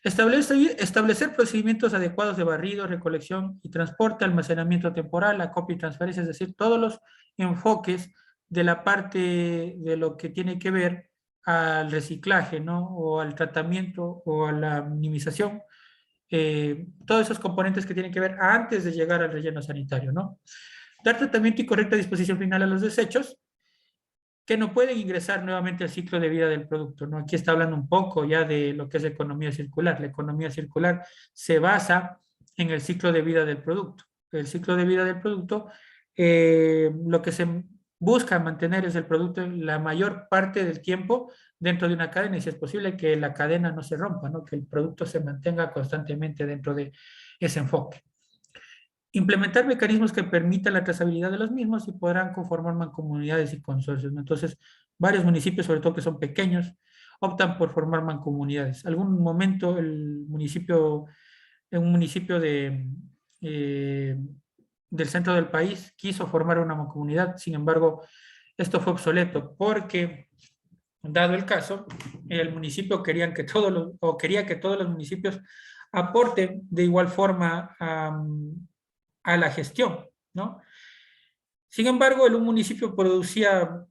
Establecer procedimientos adecuados de barrido, recolección y transporte, almacenamiento temporal, acopio y transferencia, es decir, todos los enfoques de la parte de lo que tiene que ver al reciclaje, ¿no? O al tratamiento o a la minimización, todos esos componentes que tienen que ver antes de llegar al relleno sanitario, ¿no? Dar tratamiento y correcta disposición final a los desechos, que no pueden ingresar nuevamente al ciclo de vida del producto, ¿no? Aquí está hablando un poco ya de lo que es economía circular. La economía circular se basa en el ciclo de vida del producto. El ciclo de vida del producto, lo que se busca mantener es el producto la mayor parte del tiempo dentro de una cadena y si es posible que la cadena no se rompa, ¿no? Que el producto se mantenga constantemente dentro de ese enfoque. Implementar mecanismos que permitan la trazabilidad de los mismos y podrán conformar mancomunidades y consorcios, ¿no? Entonces, varios municipios, sobre todo que son pequeños, optan por formar mancomunidades. Algún momento el municipio, en un municipio eh, del centro del país, quiso formar una mancomunidad, sin embargo, esto fue obsoleto porque, dado el caso, el municipio quería que todos los municipios aporten de igual forma a la gestión, ¿no? Sin embargo, un municipio producía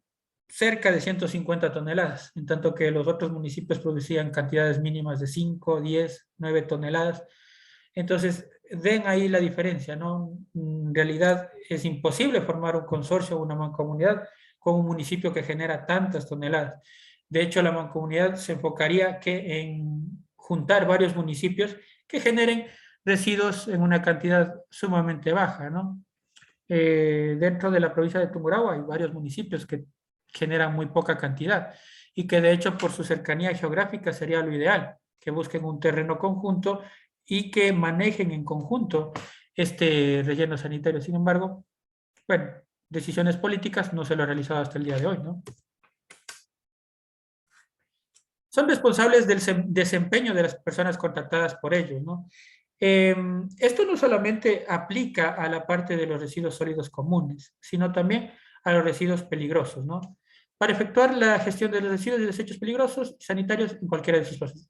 cerca de 150 toneladas, en tanto que los otros municipios producían cantidades mínimas de 5, 10, 9 toneladas. Entonces, ven ahí la diferencia, ¿no? En realidad es imposible formar un consorcio o una mancomunidad con un municipio que genera tantas toneladas. De hecho, la mancomunidad se enfocaría en juntar varios municipios que generen residuos en una cantidad sumamente baja, ¿no? Dentro de la provincia de Tungurahua hay varios municipios que generan muy poca cantidad y que de hecho por su cercanía geográfica sería lo ideal, que busquen un terreno conjunto y que manejen en conjunto este relleno sanitario. Sin embargo, bueno, decisiones políticas no se lo ha realizado hasta el día de hoy, ¿no? Son responsables del desempeño de las personas contratadas por ellos, ¿no? Esto no solamente aplica a la parte de los residuos sólidos comunes, sino también a los residuos peligrosos, ¿no? Para efectuar la gestión de los residuos y desechos peligrosos y sanitarios en cualquiera de sus fases.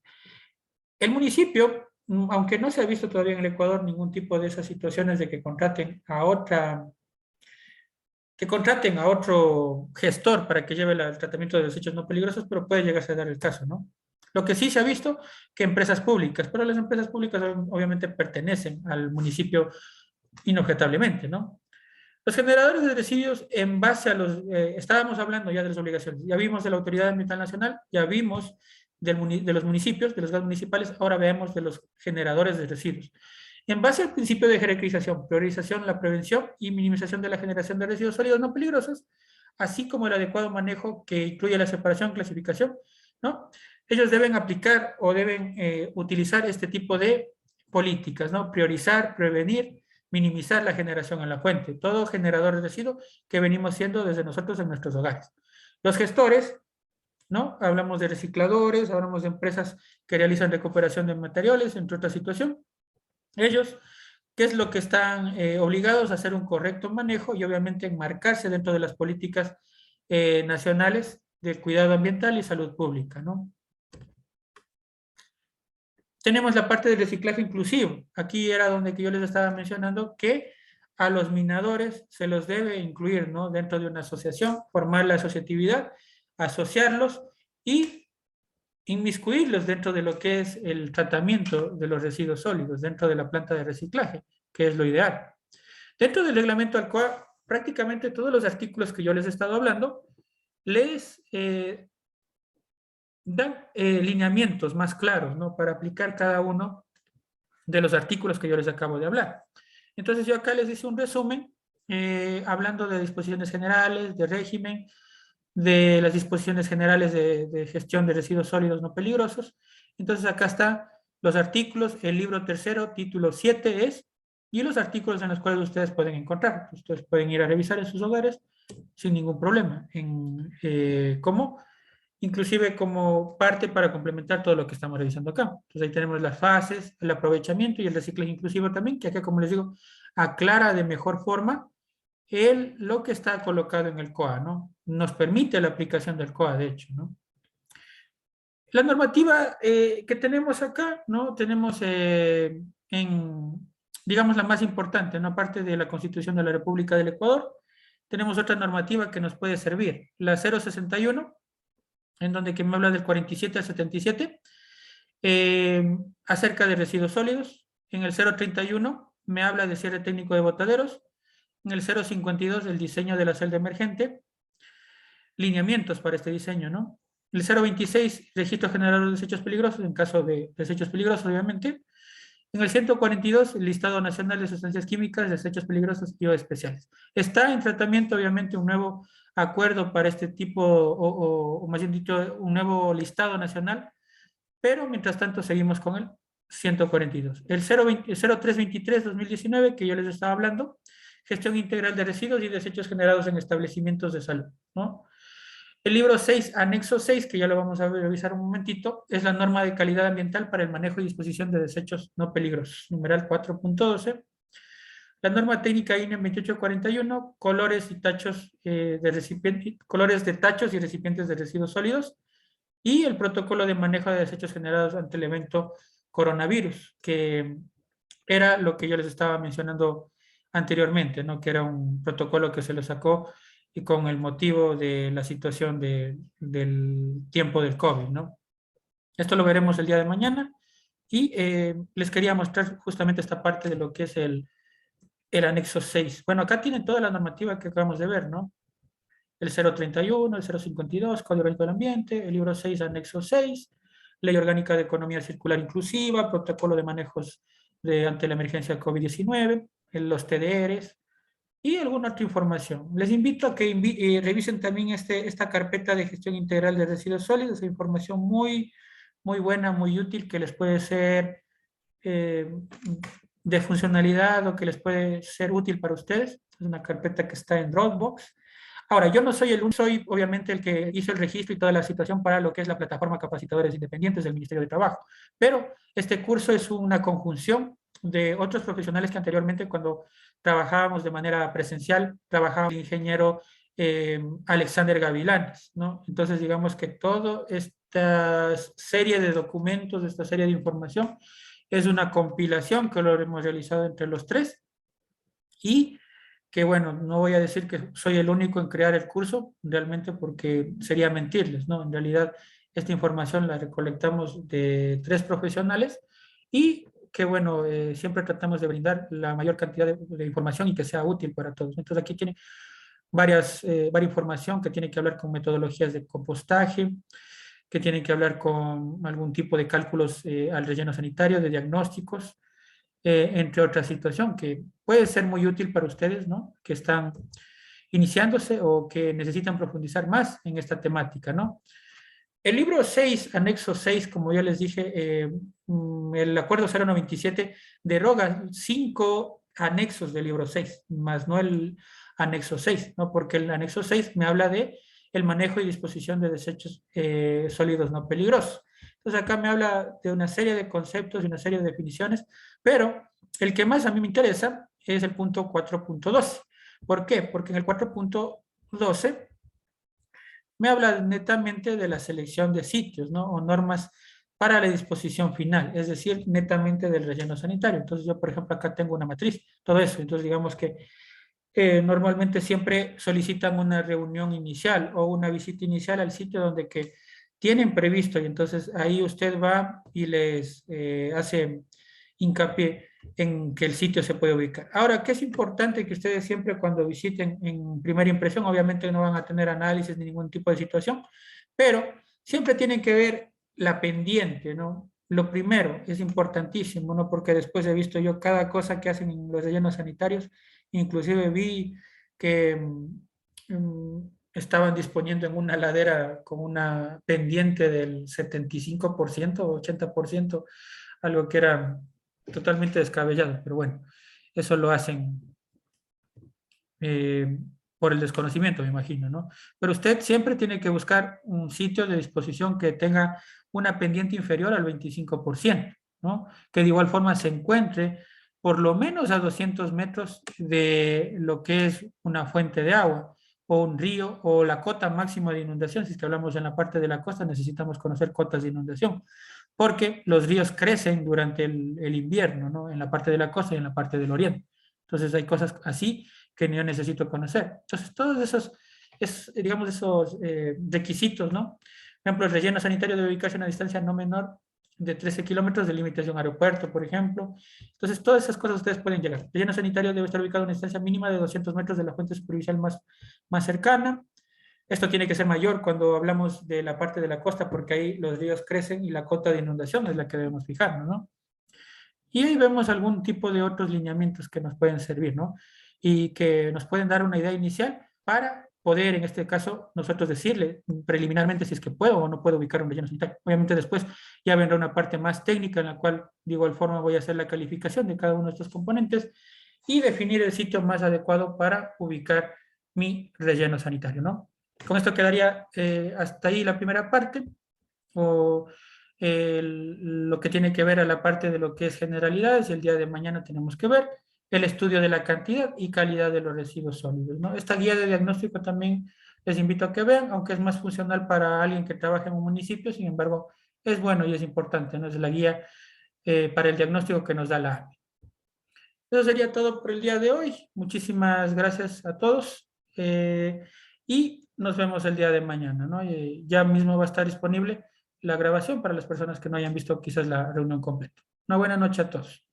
El municipio, aunque no se ha visto todavía en el Ecuador ningún tipo de esas situaciones de que contraten a otro gestor para que lleve el tratamiento de desechos no peligrosos, pero puede llegarse a dar el caso, ¿no? Lo que sí se ha visto, que empresas públicas, pero las empresas públicas obviamente pertenecen al municipio inobjetablemente, ¿no? Los generadores de residuos en base a estábamos hablando ya de las obligaciones, ya vimos de la Autoridad Ambiental Nacional, ya vimos de los municipios, de los gas municipales, ahora veamos de los generadores de residuos. En base al principio de jerarquización, priorización, la prevención y minimización de la generación de residuos sólidos no peligrosos, así como el adecuado manejo que incluye la separación, clasificación, ¿no? Ellos deben aplicar o deben utilizar este tipo de políticas, ¿no? Priorizar, prevenir, minimizar la generación en la fuente. Todo generador de residuos que venimos siendo desde nosotros en nuestros hogares. Los gestores, ¿no? Hablamos de recicladores, hablamos de empresas que realizan recuperación de materiales, entre otras situaciones. Ellos, ¿qué es lo que están obligados a hacer un correcto manejo y obviamente enmarcarse dentro de las políticas nacionales de cuidado ambiental y salud pública, ¿no? Tenemos la parte del reciclaje inclusivo. Aquí era donde que yo les estaba mencionando que a los minadores se los debe incluir, ¿no? Dentro de una asociación, formar la asociatividad, asociarlos y inmiscuirlos dentro de lo que es el tratamiento de los residuos sólidos, dentro de la planta de reciclaje, que es lo ideal. Dentro del reglamento Alcoa, prácticamente todos los artículos que yo les he estado hablando les dan lineamientos más claros, ¿no? Para aplicar cada uno de los artículos que yo les acabo de hablar. Entonces yo acá les hice un resumen hablando de disposiciones generales, de régimen, de las disposiciones generales de gestión de residuos sólidos no peligrosos. Entonces acá están los artículos, el libro tercero, título 7 es, y los artículos en los cuales ustedes pueden encontrar. Ustedes pueden ir a revisar en sus hogares sin ningún problema. ¿Cómo? Inclusive como parte para complementar todo lo que estamos revisando acá. Entonces ahí tenemos las fases, el aprovechamiento y el reciclaje inclusivo también, que acá, como les digo, aclara de mejor forma lo que está colocado en el COA, ¿no? Nos permite la aplicación del COA, de hecho, ¿no? La normativa que tenemos acá, ¿no? Tenemos digamos, la más importante, ¿no? Aparte de la Constitución de la República del Ecuador, tenemos otra normativa que nos puede servir, la 061, en donde que me habla del 47 al 77, acerca de residuos sólidos. En el 031 me habla de cierre técnico de botaderos. En el 052 del diseño de la celda emergente, lineamientos para este diseño, ¿no? El 026, registro general de desechos peligrosos, en caso de desechos peligrosos, obviamente. En el 142, el listado nacional de sustancias químicas, desechos peligrosos y o especiales. Está en tratamiento, obviamente, un nuevo acuerdo para este tipo, o más bien dicho, un nuevo listado nacional, pero mientras tanto seguimos con el 142. El 0323-2019, que yo les estaba hablando, gestión integral de residuos y desechos generados en establecimientos de salud, ¿no? El libro 6, anexo 6, que ya lo vamos a revisar un momentito, es la norma de calidad ambiental para el manejo y disposición de desechos no peligrosos, numeral 4.12. La norma técnica INE 2841, colores y tachos de recipientes, colores de tachos y recipientes de residuos sólidos, y el protocolo de manejo de desechos generados ante el evento coronavirus, que era lo que yo les estaba mencionando anteriormente, ¿no? Que era un protocolo que se lo sacó y con el motivo de la situación del tiempo del COVID, ¿no? Esto lo veremos el día de mañana y les quería mostrar justamente esta parte de lo que es el anexo 6. Bueno, acá tienen toda la normativa que acabamos de ver, ¿no? El 031, el 052, Código Orgánico del Ambiente, el libro 6, anexo 6, Ley Orgánica de Economía Circular Inclusiva, Protocolo de Manejos ante la emergencia COVID-19, los TDRs y alguna otra información. Les invito a que revisen también esta carpeta de gestión integral de residuos sólidos, información muy, muy buena, muy útil, que les puede ser eh, de funcionalidad o que les puede ser útil para ustedes. Es una carpeta que está en Dropbox. Ahora, yo no soy el único, soy obviamente el que hizo el registro y toda la situación para lo que es la plataforma Capacitadores Independientes del Ministerio de Trabajo, pero este curso es una conjunción de otros profesionales que anteriormente, cuando trabajábamos de manera presencial, trabajaba el ingeniero Alexander Gavilanes, ¿no? Entonces, digamos que toda esta serie de documentos, esta serie de información, es una compilación que lo hemos realizado entre los tres y que bueno, no voy a decir que soy el único en crear el curso, realmente porque sería mentirles, ¿no? En realidad, esta información la recolectamos de tres profesionales y que bueno, siempre tratamos de brindar la mayor cantidad de información y que sea útil para todos. Entonces aquí tiene varias información que tiene que hablar con metodologías de compostaje, que tienen que hablar con algún tipo de cálculos al relleno sanitario, de diagnósticos, entre otra situación que puede ser muy útil para ustedes, ¿no? Que están iniciándose o que necesitan profundizar más en esta temática, ¿no? El libro 6, anexo 6, como ya les dije, el acuerdo 097 deroga 5 anexos del libro 6, más no el anexo 6, ¿no? Porque el anexo 6 me habla de el manejo y disposición de desechos sólidos no peligrosos. Entonces acá me habla de una serie de conceptos y una serie de definiciones, pero el que más a mí me interesa es el punto 4.12. ¿Por qué? Porque en el 4.12 me habla netamente de la selección de sitios, ¿no? O normas para la disposición final, es decir, netamente del relleno sanitario. Entonces yo, por ejemplo, acá tengo una matriz, todo eso. Entonces digamos que normalmente siempre solicitan una reunión inicial o una visita inicial al sitio donde que tienen previsto y entonces ahí usted va y les hace hincapié en que el sitio se puede ubicar. Ahora, ¿qué es importante que ustedes siempre cuando visiten en primera impresión, obviamente no van a tener análisis ni ningún tipo de situación, pero siempre tienen que ver la pendiente, ¿no? Lo primero es importantísimo, ¿no? Porque después he visto yo cada cosa que hacen en los rellenos sanitarios. Inclusive vi que estaban disponiendo en una ladera con una pendiente del 75% o 80%, algo que era totalmente descabellado, pero bueno, eso lo hacen eh, por el desconocimiento, me imagino, ¿no? Pero usted siempre tiene que buscar un sitio de disposición que tenga una pendiente inferior al 25%, ¿no? Que de igual forma se encuentre por lo menos a 200 metros de lo que es una fuente de agua o un río o la cota máxima de inundación. Si es que hablamos en la parte de la costa, necesitamos conocer cotas de inundación, porque los ríos crecen durante el invierno, ¿no? En la parte de la costa y en la parte del oriente. Entonces hay cosas así que yo necesito conocer. Entonces, todos esos, digamos, esos requisitos, ¿no? Por ejemplo, el relleno sanitario debe ubicarse a una distancia no menor de 13 kilómetros del límite de un aeropuerto, por ejemplo. Entonces, todas esas cosas ustedes pueden llegar. El relleno sanitario debe estar ubicado a una distancia mínima de 200 metros de la fuente superficial más cercana. Esto tiene que ser mayor cuando hablamos de la parte de la costa, porque ahí los ríos crecen y la cota de inundación es la que debemos fijarnos, ¿no? Y ahí vemos algún tipo de otros lineamientos que nos pueden servir, ¿no? Y que nos pueden dar una idea inicial para poder, en este caso, nosotros decirle preliminarmente si es que puedo o no puedo ubicar un relleno sanitario. Obviamente después ya vendrá una parte más técnica en la cual de igual forma voy a hacer la calificación de cada uno de estos componentes y definir el sitio más adecuado para ubicar mi relleno sanitario, ¿no? Con esto quedaría hasta ahí la primera parte, o lo que tiene que ver a la parte de lo que es generalidades, y el día de mañana tenemos que ver el estudio de la cantidad y calidad de los residuos sólidos, ¿no? Esta guía de diagnóstico también les invito a que vean, aunque es más funcional para alguien que trabaja en un municipio, sin embargo, es bueno y es importante, ¿no? Es la guía para el diagnóstico que nos da la AMI. Eso sería todo por el día de hoy. Muchísimas gracias a todos y nos vemos el día de mañana, ¿no? Ya mismo va a estar disponible la grabación para las personas que no hayan visto quizás la reunión completa. Una buena noche a todos.